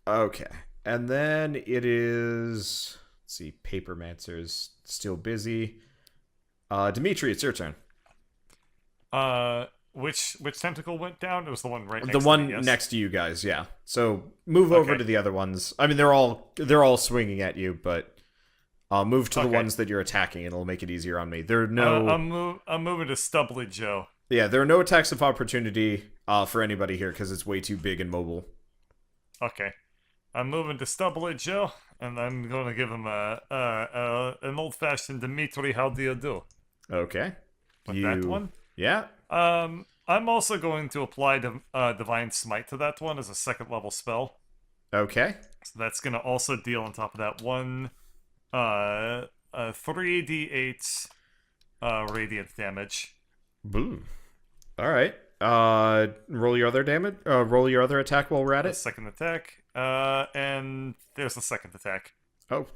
Okay. And then it is... Let's see, Papermancer's still busy. Dimitri, it's your turn. Which tentacle went down? It was the one right next The to one me, yes? next to you guys, yeah. So move over Okay. to the other ones. I mean, they're all swinging at you, but move to the Okay. ones that you're attacking, and it'll make it easier on me. There are no... I'm moving to Stubbly Joe. Yeah, there are no attacks of opportunity for anybody here, because it's way too big and mobile. Okay. I'm moving to Stubbly Joe, and I'm going to give him an old-fashioned Dimitri, how do you do? Okay. With that one? Yeah. I'm also going to apply Divine Smite to that one as a second-level spell. Okay. So that's going to also deal on top of that one 3d8 radiant damage. Boo. All right. Roll your other damage. Roll your other attack while we're at The it. second attack. And there's the second attack. Oh,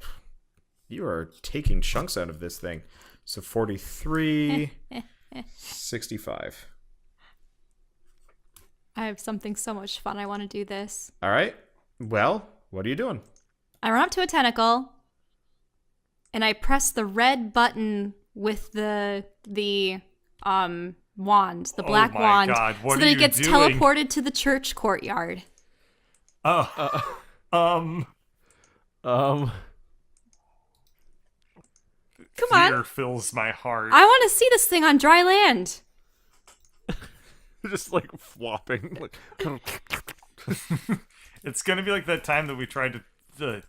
you are taking chunks out of this thing. So 43, 65. I have something so much fun. I want to do this. All right. Well, what are you doing? I run up to a tentacle, and I press the red button with the wand, the black my wand, God, what so are that it you gets doing? teleported to the church courtyard. Um, Come fear on. fills my heart. I want to see this thing on dry land. Just like flopping. Like, It's gonna be like that time that we tried to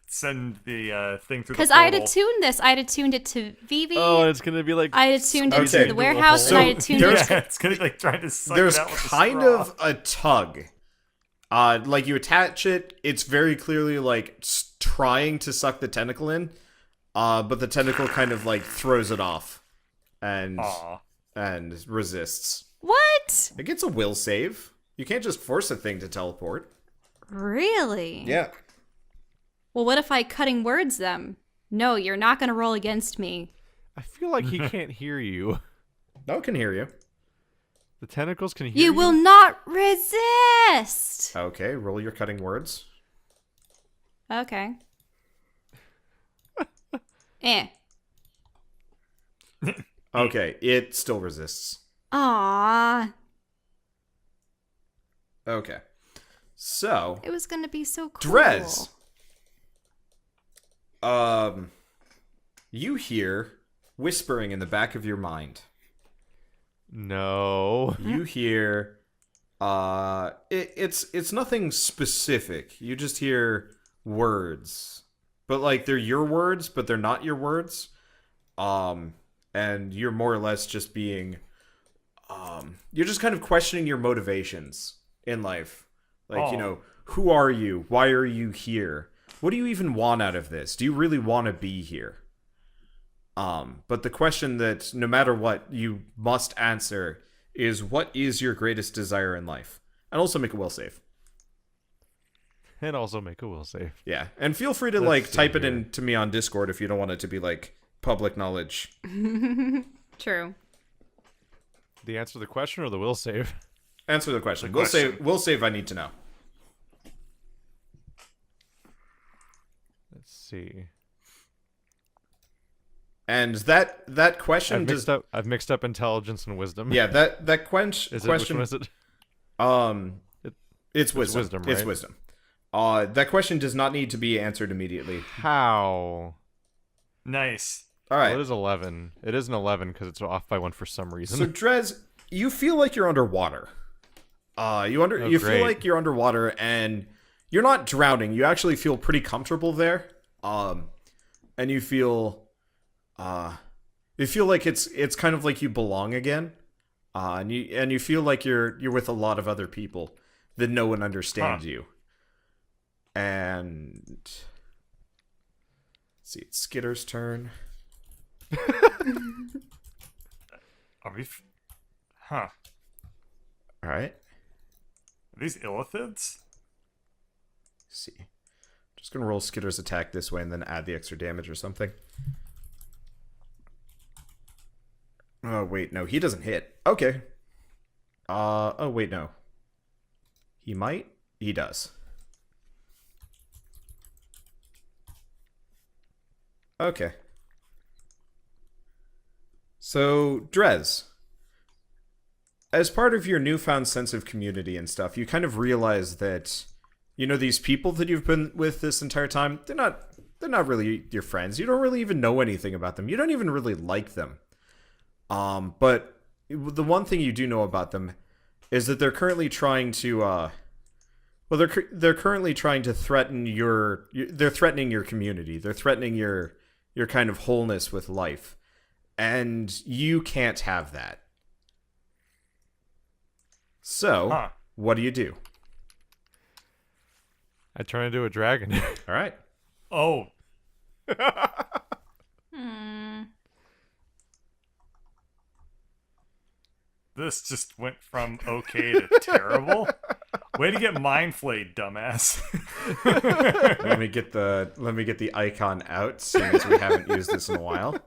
send the thing through the Because I had portal. attuned this. I had attuned it to Vivi. oh, it's gonna be like. I had attuned it Okay. to the warehouse, So and I had attuned it there's- to... Yeah, it's gonna be like trying to suck There's it out with kind a straw. of a tug. Like you attach it, it's very clearly like trying to suck the tentacle in, but the tentacle kind of like throws it off, and Aw. resists. What? It gets a will save. You can't just force a thing to teleport. Really? Yeah. Well, what if I cutting words them? No, you're not going to roll against me. I feel like he can't hear you. No one can hear you. The tentacles can hear you. You will not resist. Okay, roll your cutting words. Okay. Eh. Okay, it still resists. Aww. Okay. So, It was going to be so cool. Drez. You hear whispering in the back of your mind. No. You hear it's nothing specific. You just hear words. But like they're your words, but they're not your words. And you're more or less just being you're just kind of questioning your motivations in life. Like, you know, who are you? Why are you here? What do you even want out of this? Do you really want to be here? But the question that no matter what you must answer is, what is your greatest desire in life? And also make a will save. And also make a will save. Yeah. And feel free to Let's like see type it here. in to me on Discord if you don't want it to be like public knowledge. True. The answer to the question or the will save? Answer the question. The question. Will save I need to know. Let's see. And that question does I've mixed up intelligence and wisdom. yeah, that question Is it, which one is it? It's wisdom. wisdom, It's right? wisdom. That question does not need to be answered immediately. How? Nice. All right. Well, it is 11. It is an 11 because it's off by one for some reason. So Drez, you feel like you're underwater. You feel great. like you're underwater and you're not drowning. You actually feel pretty comfortable there. And you feel you feel like it's kind of like you belong again, and you feel like you're with a lot of other people that know and understand you. And let's see, it's Skitter's turn. Are we? Huh? All right. Are these illithids? Let's see, just gonna roll Skitter's attack this way and then add the extra damage or something. Oh wait, no, he doesn't hit. Okay. Oh wait, no. He might. He does. Okay. So, Drez, as part of your newfound sense of community and stuff, you kind of realize that, you know, these people that you've been with this entire time, they're not really your friends. You don't really even know anything about them. You don't even really like them. But the one thing you do know about them is that they're currently trying to, they're currently trying to threaten they're threatening your community. They're threatening your kind of wholeness with life. And you can't have that. So, what do you do? I turn into a dragon. All right. Oh. This just went from okay to terrible. Way to get mind flayed, dumbass. Let me get the icon out, seeing as we haven't used this in a while.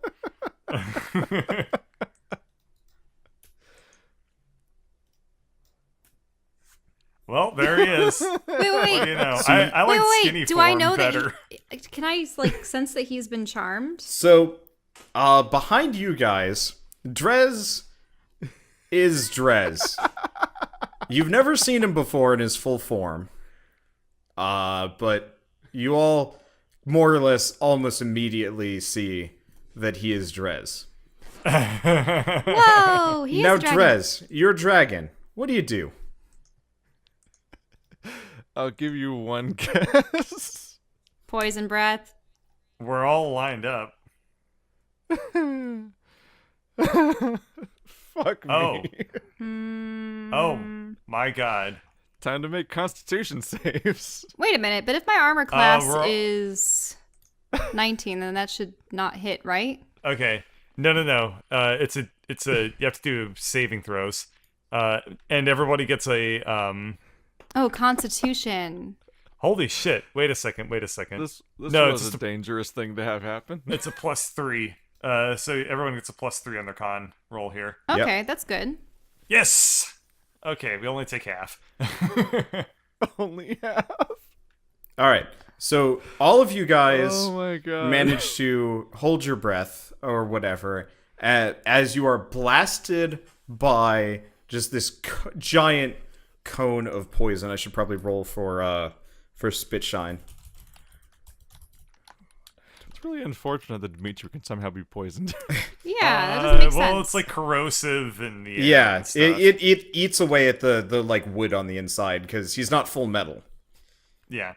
Well, there he is. Wait. Well, you know, I like skinny Do form I know better. that? Can I like sense that he's been charmed? So, behind you guys, Drez is Drez. You've never seen him before in his full form. But you all more or less almost immediately see that he is Drez. Whoa! He Now, is a dragon. Drez, you're a dragon. What do you do? I'll give you one guess. Poison breath. We're all lined up. Fuck me. Oh, my God. Time to make Constitution saves. Wait a minute, but if my armor class we're all- is 19, then that should not hit, right? Okay. No. It's a. You have to do saving throws. And everybody gets a. Oh, Constitution. Holy shit! Wait a second. This No, was it's a dangerous thing to have happen. It's a +3. So everyone gets a +3 on their con roll here. Okay, that's good. Yes. Okay, we only take half. Only half. All right. So all of you guys Oh my god. manage to hold your breath or whatever as you are blasted by just this giant cone of poison. I should probably roll for Spitshine. It's really unfortunate that Dimitri can somehow be poisoned. Yeah, that doesn't make sense. Well, it's like corrosive in the air Yeah, and stuff. it eats away at the like wood on the inside because he's not full metal. Yeah.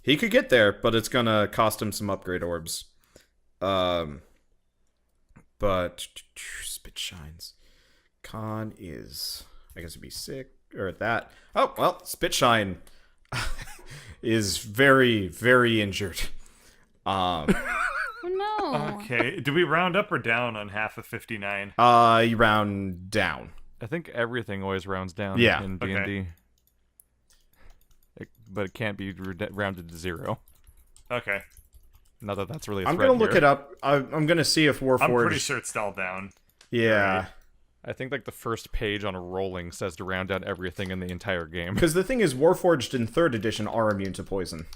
He could get there, but it's gonna cost him some upgrade orbs. But Spitshines. Con is, I guess it'd be sick or that. Oh well, Spitshine is very, very injured. Oh, no. Okay. Do we round up or down on half of 59? You round down. I think everything always rounds down Yeah. in D&D. Okay. But it can't be rounded to 0. Okay. Not that that's really a I'm threat gonna look here. it up. I'm gonna see if Warforged. I'm pretty sure it's still down. Yeah. Right. I think like the first page on a rolling says to round down everything in the entire game. Because the thing is, Warforged in 3rd edition are immune to poison.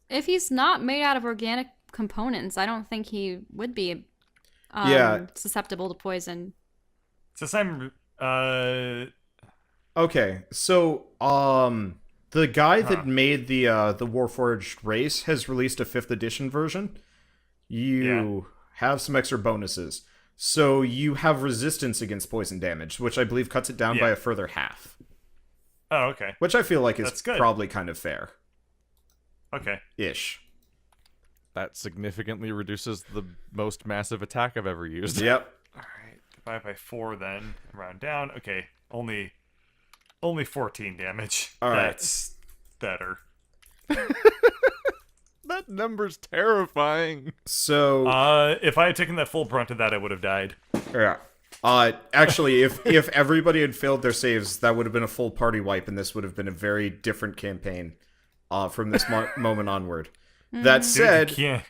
If he's not made out of organic components, I don't think he would be Yeah. susceptible to poison. Since I'm Okay, so the guy that made the Warforged race has released a 5th edition version. You have some extra bonuses. So you have resistance against poison damage, which I believe cuts it down by a further half. Oh, okay. Which I feel like is That's good. probably kind of fair. Okay. Ish. That significantly reduces the most massive attack I've ever used. Yep. All right. Divide by 4 then. Round down. Okay. Only 14 damage. All right. That's better. That number's terrifying. So If I had taken that full brunt of that, I would have died. yeah. Actually, if everybody had failed their saves, that would have been a full party wipe, and this would have been a very different campaign from this moment onward. That said, Dude, you can't.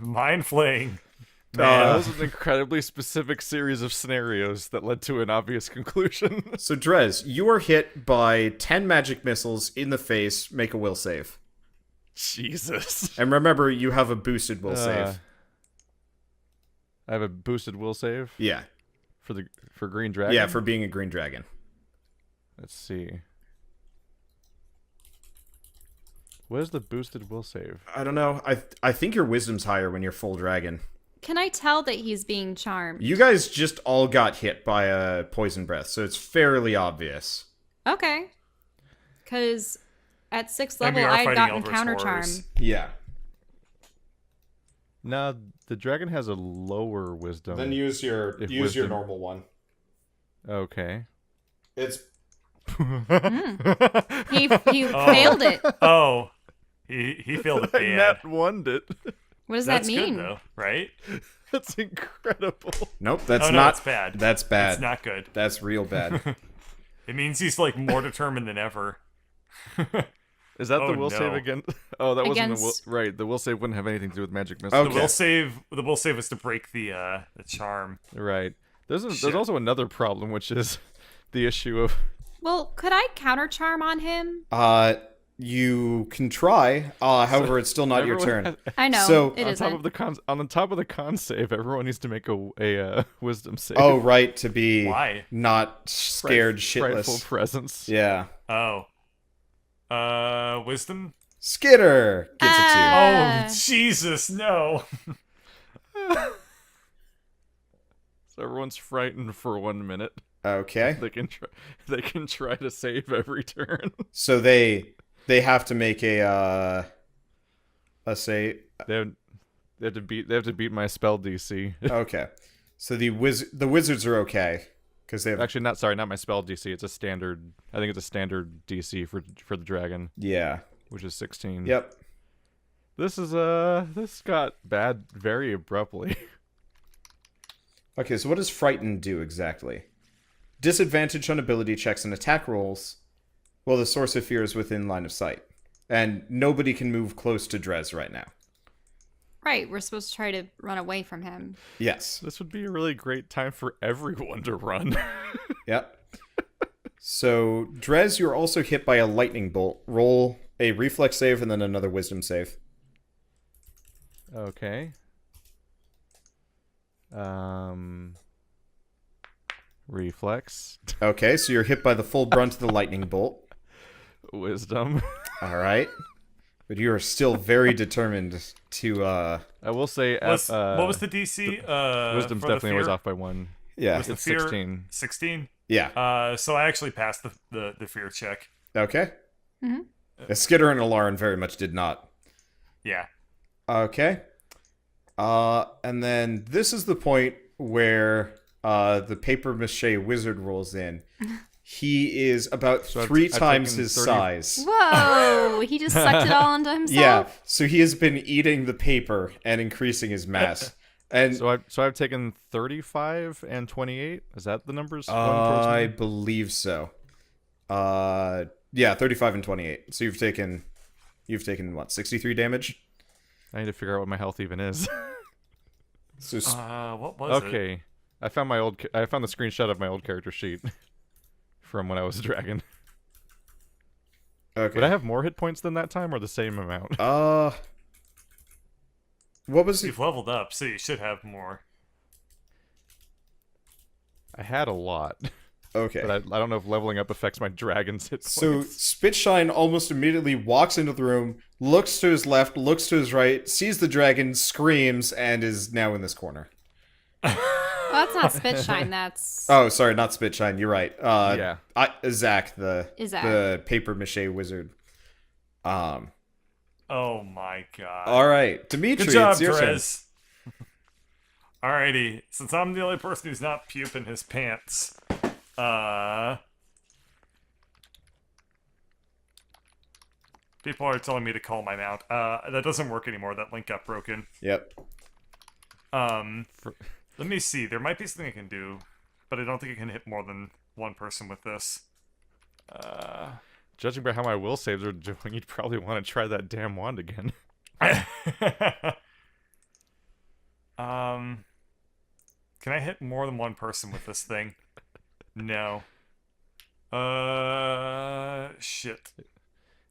Mind flaying. That was an incredibly specific series of scenarios that led to an obvious conclusion. so Drez, you are hit by 10 magic missiles in the face. Make a will save. Jesus. And remember, you have a boosted will save. I have a boosted will save Yeah. for Green Dragon. Yeah, for being a green dragon. Let's see. What is the boosted will save? I don't know. I think your wisdom's higher when you're full dragon. Can I tell that he's being charmed? You guys just all got hit by a poison breath, so it's fairly obvious. Okay. Because at 6th And we level, are I had fighting gotten Eldritch counter charm. Horrors. Yeah. No, the dragon has a lower wisdom. Then use your If use your wisdom- normal one. Okay. It's He failed it. Oh. He failed it I bad. nat one'd it. What does That's that mean? good, though, right? That's incredible. nope. That's Oh, no, not it's bad. That's bad. It's not good. That's real bad. It means he's, like, more determined than ever. Is that Oh, the will no. save again? Oh, that wasn't the will. Against- Right, the will save wouldn't have anything to do with magic missiles. Okay. The will save is to break the charm. Right. There's Shit. also another problem, which is the issue of Well, could I counter charm on him? You can try. However, it's still not your everyone turn. I know So- it on top isn't. of the con save, everyone needs to make a wisdom save. Oh, right, to be Why? not scared Frightful shitless. presence. Yeah. Oh. Wisdom? Skitter gets a 2. Ah. Oh, Jesus, no. So everyone's frightened for 1 minute. Okay. They can try to save every turn. So they have to make a save. They have to beat my spell DC. Okay. So the wizards are okay because they have Actually, not my spell DC. It's a standard. I think it's a standard DC for the dragon, yeah. which is 16. Yep. This got bad very abruptly. Okay, so what does Frighten do exactly? Disadvantage on ability checks and attack rolls while the source of fear is within line of sight. And nobody can move close to Drez right now. Right, we're supposed to try to run away from him. Yes. This would be a really great time for everyone to run. Yep. So, Drez, you're also hit by a lightning bolt. Roll a reflex save and then another wisdom save. Okay. Reflex. Okay, so you're hit by the full brunt of the lightning bolt. Wisdom. All right. But you are still very determined to, I will say... What was the DC? Wisdom's for the definitely always fear? off by 1. yeah. Was the It's fear 16. 16? Yeah. So I actually passed the fear check. Okay. Mhm. Skitter and Alarin very much did not. Yeah. Okay. And then this is the point where the paper mache wizard rolls in. He is about So I've- 3 I've times taken his 30 size. Whoa! He just sucked it all into himself. Yeah, so he has been eating the paper and increasing his mass. And So I've taken 35 and 28. Is that the numbers? I believe so. Yeah, 35 and 28. So you've taken what, 63 damage? I need to figure out what my health even is. So What was it? Okay. I found the screenshot of my old character sheet from when I was a dragon. okay. Would I have more hit points than that time or the same amount? What was it? You've leveled up, so you should have more. I had a lot, Okay. but I don't know if leveling up affects my dragon's hit points. So Spitshine almost immediately walks into the room, looks to his left, looks to his right, sees the dragon, screams, and is now in this corner. Well, that's not Spitshine. That's Oh, sorry, not Spitshine. You're right. Yeah. Zach, the Izak. the paper mache wizard. Oh my god. All right, Dimitri, Good job, it's your turn. Drez. Alrighty, since I'm the only person who's not puping his pants, people are telling me to call my mount. That doesn't work anymore. That link got broken. Yep. Let me see. There might be something I can do, but I don't think I can hit more than one person with this. Judging by how my will saves are doing, you'd probably want to try that damn wand again. Can I hit more than one person with this thing? No. Shit.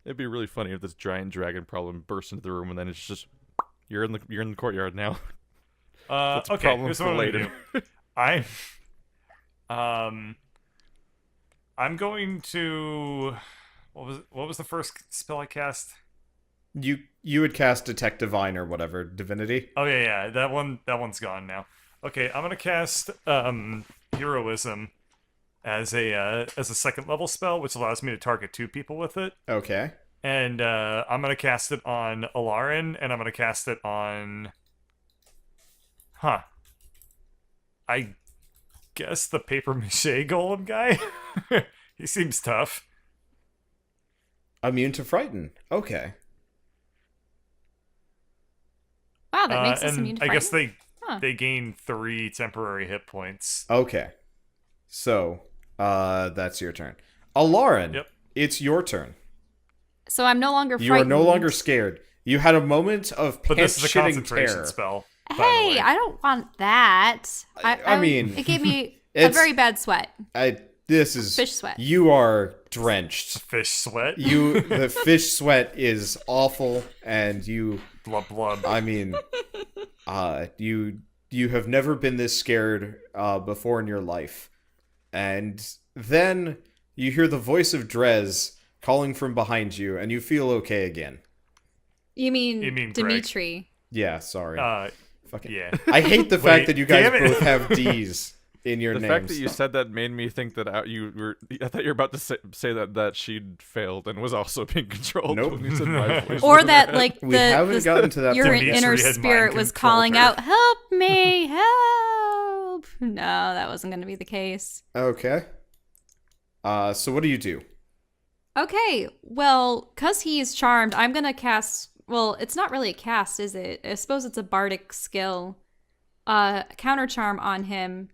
It'd be really funny if this giant dragon problem bursts into the room and then it's just you're in the courtyard now. That's a Okay, problem here's for what I'm gonna later. do. I'm going to... What was the first spell I cast? You would cast Detect Divine or whatever, Divinity. Oh yeah, that one's gone now. Okay, I'm gonna cast Heroism as a second level spell, which allows me to target 2 people with it. Okay. And I'm gonna cast it on Alarin, and I'm gonna cast it on... I guess the paper mache golem guy? He seems tough. Immune to Frighten. Okay. Wow, that makes us and immune to I guess frighten? Huh. they gain 3 temporary hit points. Okay. So, that's your turn. Alarin, Yep. it's your turn. So I'm no longer You are frightened. no longer scared. You had a moment of But this is a pants-shitting concentration terror. spell. by the Hey, way. I don't want that. I mean, it gave me a it's- very bad sweat. This is Fish sweat. You are drenched. Fish sweat. The fish sweat is awful, and you. Blub blub. I mean, you have never been this scared before in your life, and then you hear the voice of Drez calling from behind you, and you feel okay again. You mean Greg. Dimitri? Yeah, sorry. Fucking. Yeah. I hate the fact Wait, that you guys damn it. both have D's in your The names. fact that you said that made me think that I thought you were about to say that she'd failed and was also being controlled. Nope. When you said my voice Or was that like We haven't gotten to that your point yet. inner Dimitri had spirit mind was control calling her. out, "Help me, help!" No, that wasn't going to be the case. Okay. So what do you do? Okay, well, cause he is charmed, I'm gonna cast. Well, it's not really a cast, is it? I suppose it's a bardic skill. Counter charm on him,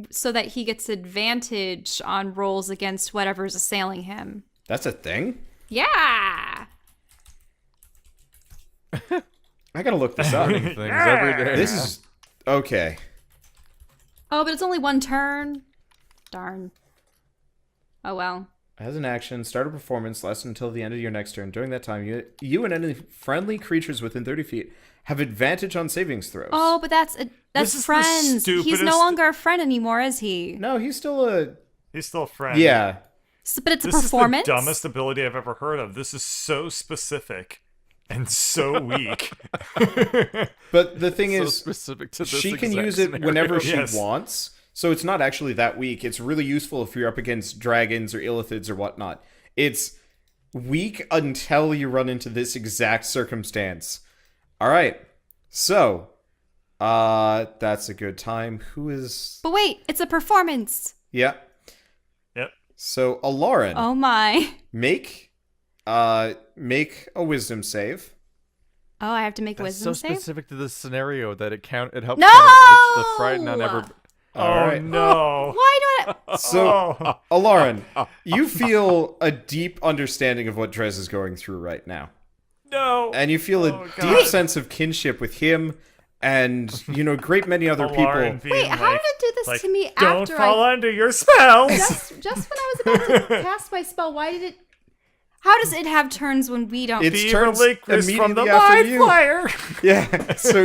so that he gets advantage on rolls against whatever's assailing him. That's a thing? Yeah. I gotta look this up. things every day. This is okay. Oh, but it's only one turn. Darn. Oh well. As an action, start a performance lasts until the end of your next turn. During that time, you and any friendly creatures within 30 feet have advantage on savings throws. Oh, but that's This is friends. the He's stupidest- no longer a friend anymore, is he? No, he's still a... He's still a friend. Yeah. But it's a This performance. is the dumbest ability I've ever heard of. This is so specific and so weak. But the thing so is, specific to this she can exact use it scenario. whenever she Yes. wants. So it's not actually that weak. It's really useful if you're up against dragons or illithids or whatnot. It's weak until you run into this exact circumstance. All right. So, that's a good time. Who is... But wait, it's a performance. Yeah. Yep. So, Alarin, Oh my. make a wisdom save. Oh, I have to make a That's wisdom so save? specific to this scenario that it helps No! count the frighten on ever. All Oh right. no. Why do I... So, Alarin, you feel a deep understanding of what Drez is going through right now. No. And you feel a Oh, deep God. sense of kinship with him and, a great many other Alarin people. being Wait, how like, did it do this like, to me don't after fall I... under your spells. Just when I was about to cast my spell, why did it... How does it have turns when we don't... It's Be turns relinquished from the immediately after mind you. flyer. Yeah, so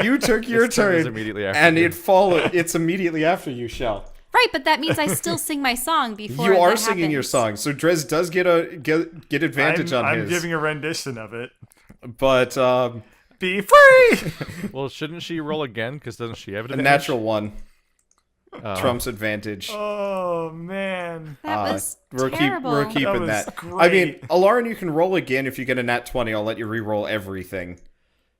you took your His turn is turn, immediately after and you. it's immediately after you, Shell. Right, but that means I still sing my song before You are that singing your happens. song, so Drez does get advantage on I'm his. giving a rendition of it. But Be free. Well, shouldn't she roll again? Because doesn't she have a advantage? natural one Oh. trumps advantage. Oh man. That was terrible. We're keeping That that. was I mean, great. Alarin, you can roll again if you get a nat 20. I'll let you re-roll everything.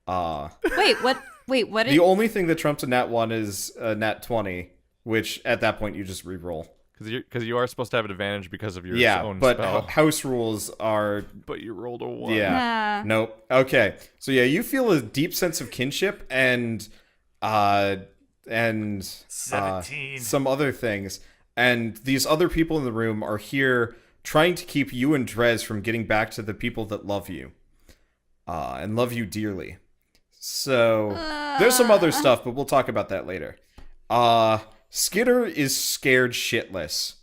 Wait, what? Wait, what? The only thing that trumps a nat 1 is a nat 20, which at that point you just re-roll. Because you are supposed to have an advantage because of your Yeah, own but spell. house rules are... But you rolled a 1. Yeah. Nah. Nope. Okay. So yeah, you feel a deep sense of kinship and 17. some other things. And these other people in the room are here trying to keep you and Drez from getting back to the people that love you. And love you dearly. So there's some other stuff, but we'll talk about that later. Skitter is scared shitless.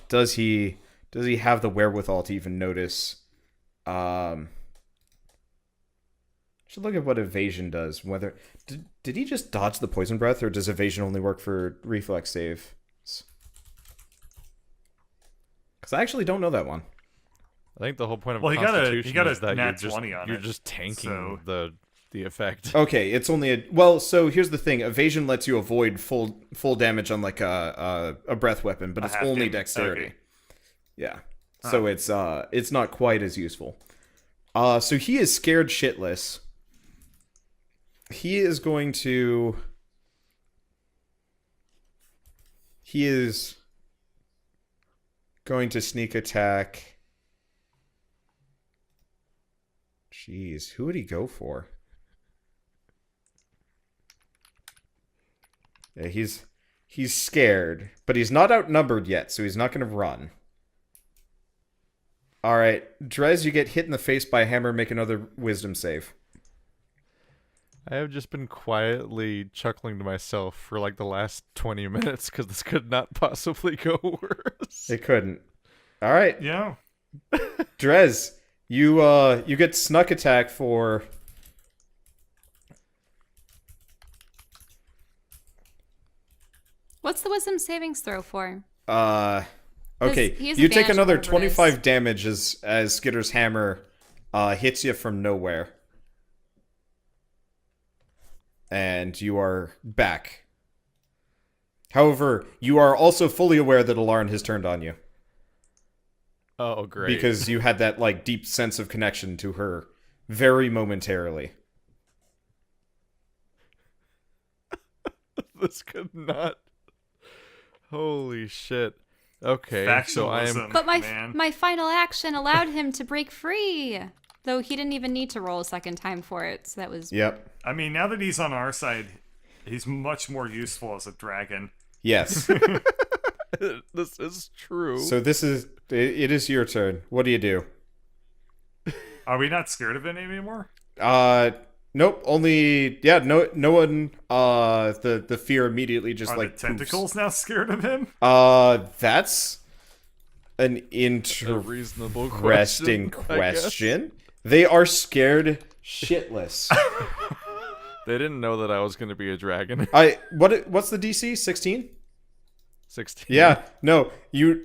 Does he have the wherewithal to even notice? Should look at what evasion does. Whether did he just dodge the poison breath, or does evasion only work for reflex saves? Because I actually don't know that one. I think the whole point of Well, he got Constitution a is that nat you're 20 on it, just tanking so- the effect. Okay, it's only a well. So here's the thing: evasion lets you avoid full damage on like a breath weapon, but A it's half only damage. dexterity. Okay. Yeah, so it's not quite as useful. So he is scared shitless. He is going to. He is going to sneak attack. Jeez, who would he go for? Yeah, he's scared, but he's not outnumbered yet, so he's not going to run. All right, Drez, you get hit in the face by a hammer. Make another wisdom save. I have just been quietly chuckling to myself for like the last 20 minutes because this could not possibly go worse. It couldn't. All right, Yeah. Drez, you get snuck attack for. What's the wisdom savings throw for? Okay, he has you take advantage another whatever it 25 damage as Skitter's hammer hits you from nowhere. And you are back. However, you are also fully aware that Alarin has turned on you. Oh, great. Because you had that like deep sense of connection to her very momentarily. This could not. Holy shit. Okay, so I am. Factionalism, But man. my final action allowed him to break free, though he didn't even need to roll a second time for it. So that was Yep. I mean, now that he's on our side, he's much more useful as a dragon. Yes. This is true. So it is your turn. What do you do? Are we not scared of it anymore? Nope. Only no one. The fear immediately just Are like the tentacles now scared of him? That's an a reasonable interesting question. I guess. question. They are scared shitless. They didn't know that I was going to be a dragon. What's the DC? 16? 16. Yeah. No. You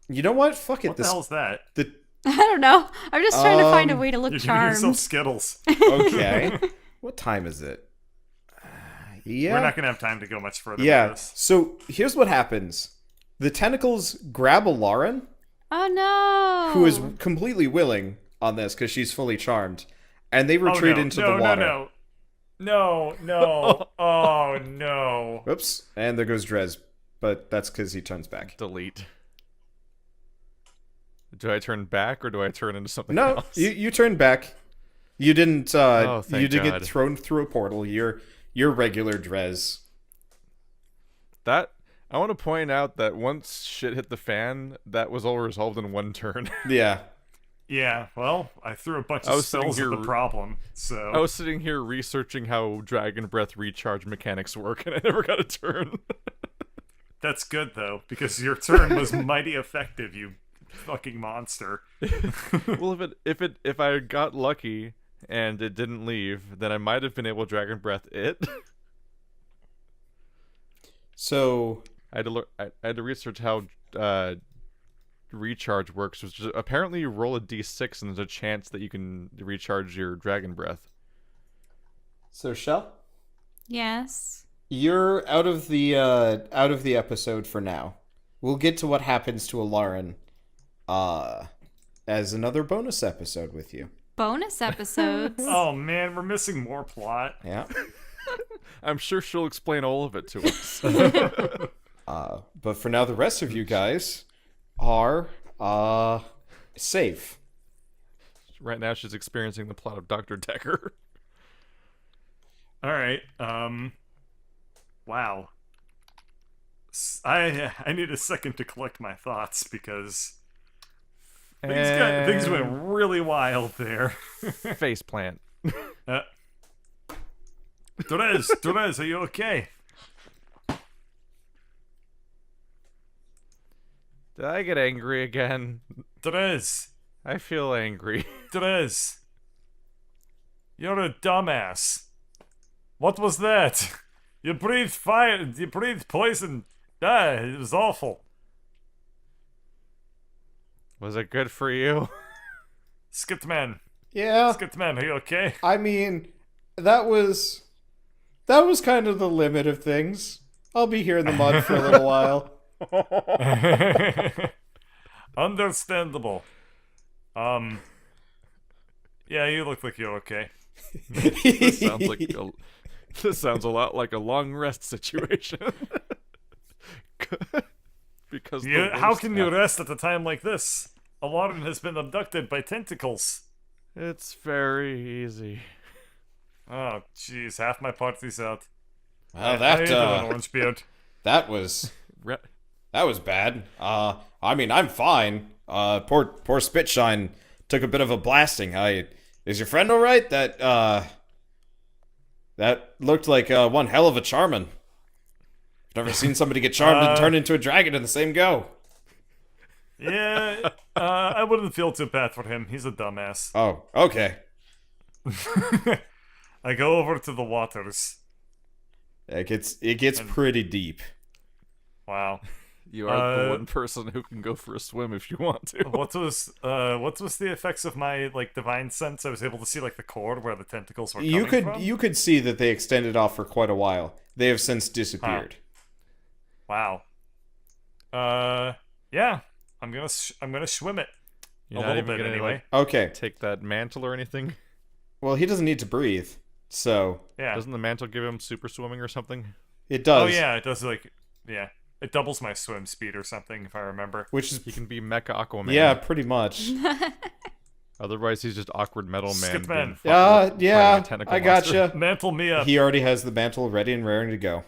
know what? Fuck it. What the hell's that? I don't know. I'm just trying to find a way to look You're giving yourself charmed. Skittles. Okay. What time is it? Yeah. We're not going to have time to go much further Yeah. with this. So here's what happens. The tentacles grab Alarin, Oh no! who is completely willing on this because she's fully charmed, and they retreat into the water. No. Oh, no. Oops. And there goes Drez, but that's because he turns back. Delete. Do I turn back or do I turn into something No, else? you turn back. You didn't. Oh, thank you didn't God. get thrown through a portal. You're regular Drez. That I want to point out that once shit hit the fan, that was all resolved in one turn. Yeah. Yeah, well, I threw a bunch I of was sitting spells at the here- problem, so... I was sitting here researching how Dragon Breath recharge mechanics work, and I never got a turn. That's good, though, because your turn was mighty effective, you fucking monster. Well, if I got lucky and it didn't leave, then I might have been able to Dragon Breath it. So I had to research how recharge works, which is apparently you roll a d6 and there's a chance that you can recharge your Dragon Breath. Shell, Yes. you're out of the episode for now. we'll get to what happens to Alarin as another bonus episode with you. Bonus episodes. Oh man, we're missing more plot. Yeah. I'm sure she'll explain all of it to us. But for now, the rest of you guys are safe. Right now, she's experiencing the plot of Dr. Decker. All right. Wow. I need a second to collect my thoughts because things went really wild there. Faceplant. Torres, are you okay? Did I get angry again? Torres, I feel angry. Torres, you're a dumbass. What was that? You breathed fire. You breathed poison. It was awful. Was it good for you? Skitman, Yeah. Skitman, are you okay? I mean, that was kind of the limit of things. I'll be here in the mud for a little while. Understandable. Yeah, you look like you're okay. This sounds a lot like a long rest situation. Because How can you rest at a time like this? Alarin has been abducted by tentacles. It's very easy. Oh, jeez, half my party's out. Well, How you doing, Orangebeard? that was bad. I mean, I'm fine. Poor Spitshine took a bit of a blasting. Is your friend all right? That looked like one hell of a charmin. I've never seen somebody get charmed and turn into a dragon in the same go. Yeah, I wouldn't feel too bad for him. He's a dumbass. Oh, okay. I go over to the waters. It gets pretty deep. Wow. You are the one person who can go for a swim if you want to. What was the effects of my divine sense? I was able to see the cord where the tentacles were coming from. You could see that they extended off for quite a while. They have since disappeared. Wow. Yeah. I'm gonna swim it. You're a not little even bit gonna, anyway. Okay. Take that mantle or anything? Well, he doesn't need to breathe, so Yeah. Doesn't the mantle give him super swimming or something? it does. Oh yeah, it does yeah. It doubles my swim speed or something if I remember. Which is He can be Mecha Aquaman. yeah, pretty much. Otherwise, he's just awkward metal man. Skipman. being fucked with Yeah, by a tentacle I monster. gotcha. Mantle me up. He already has the mantle ready and raring to go.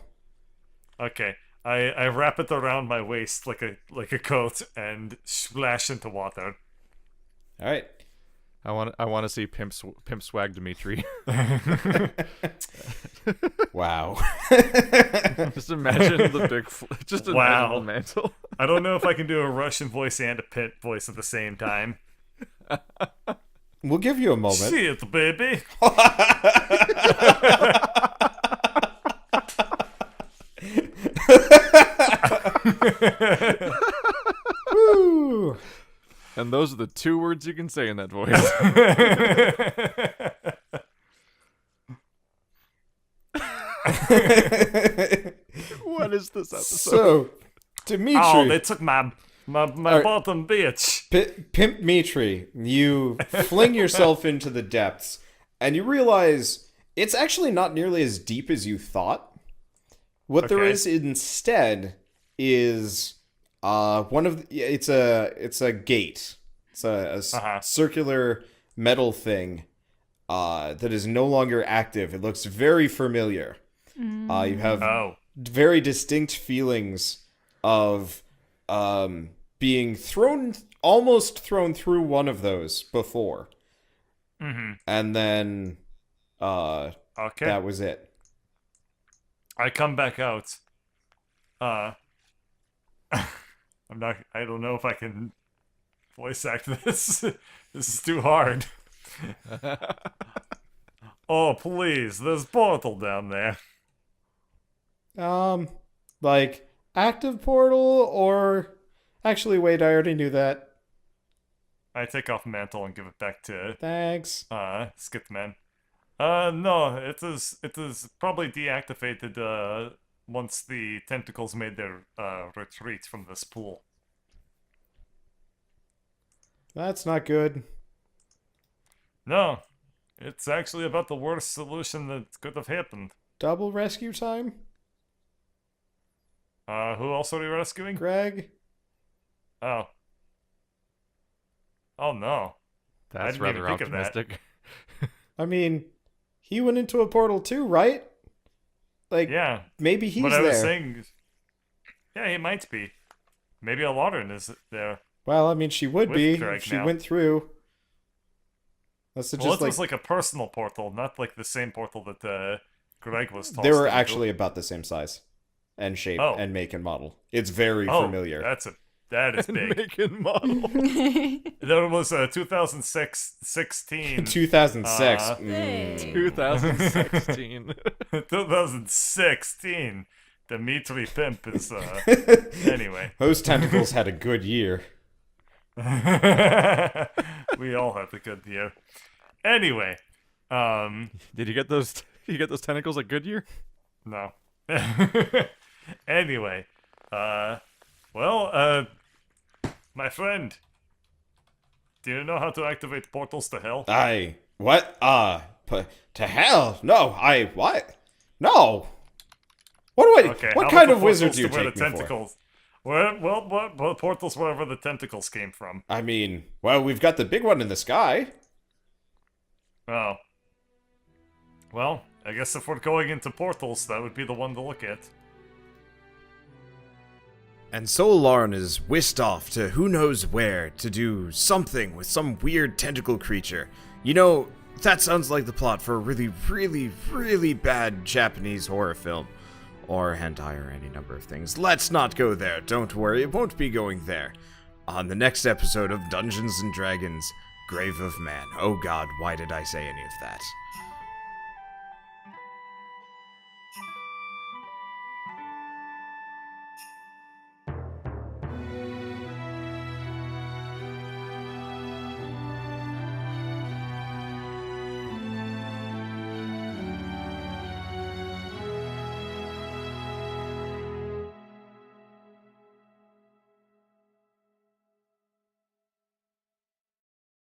Okay. I wrap it around my waist like a coat and splash into water. All right. I want to see Pimp Swag Dimitri. Wow. Just imagine the big, just imagine Wow. the mantle. I don't know if I can do a Russian voice and a pit voice at the same time. We'll give you a moment. See it, baby. Woo. And those are the 2 words you can say in that voice. What is this episode? So, Dimitri, Oh, they took my bottom bitch. Pimp Mitri, you fling yourself into the depths, and you realize it's actually not nearly as deep as you thought. What there Okay. is instead is it's a gate. It's a circular metal thing that is no longer active. It looks very familiar. You have Oh. very distinct feelings of being almost thrown through one of those before. Mm-hmm. And then Okay. that was it. I come back out. I don't know if I can voice act this. This is too hard. Oh, please. There's portal down there. Like active portal or actually, I already knew that. I take off mantle and give it back to Thanks. Skipman. No, it is probably deactivated once the tentacles made their retreat from this pool. That's not good. No, it's actually about the worst solution that could have happened. Double rescue time? Who else are we rescuing? Greg? Oh. Oh no. I That's didn't even rather think of that. optimistic. I mean, he went into a portal too, right? Like, Yeah. maybe he's What I there. was saying. Yeah, he might be. Maybe Aladdin is there. Well, I mean, she would With be Greg if she now. went through. That's just Well, it like, was like a personal portal, not like the same portal that Greg was tossed they were into. actually about the same size and shape Oh. and make and model. It's very Oh, familiar. that is big. Make and model. There was a 2016. 2006. Hey. 2016. 2016. Dimitri Pimp is anyway. Those tentacles had a good year. We all had a good year. Anyway, Did you get those? You get those tentacles at Goodyear? no. Anyway, my friend, do you know how to activate portals to hell? What? To hell? No, what? No. What do I, Okay, what how kind about of the wizard portals do you to where take the me for? tentacles? Well, portals wherever the tentacles came from. I mean, well, we've got the big one in the sky. Oh. Well, I guess if we're going into portals, that would be the one to look at. And so Lauren is whisked off to who knows where to do something with some weird tentacle creature. You know, that sounds like the plot for a really, really, really bad Japanese horror film. Or hentai or any number of things. Let's not go there. Don't worry, it won't be going there. On the next episode of Dungeons and Dragons, Grave of Man. Oh god, why did I say any of that?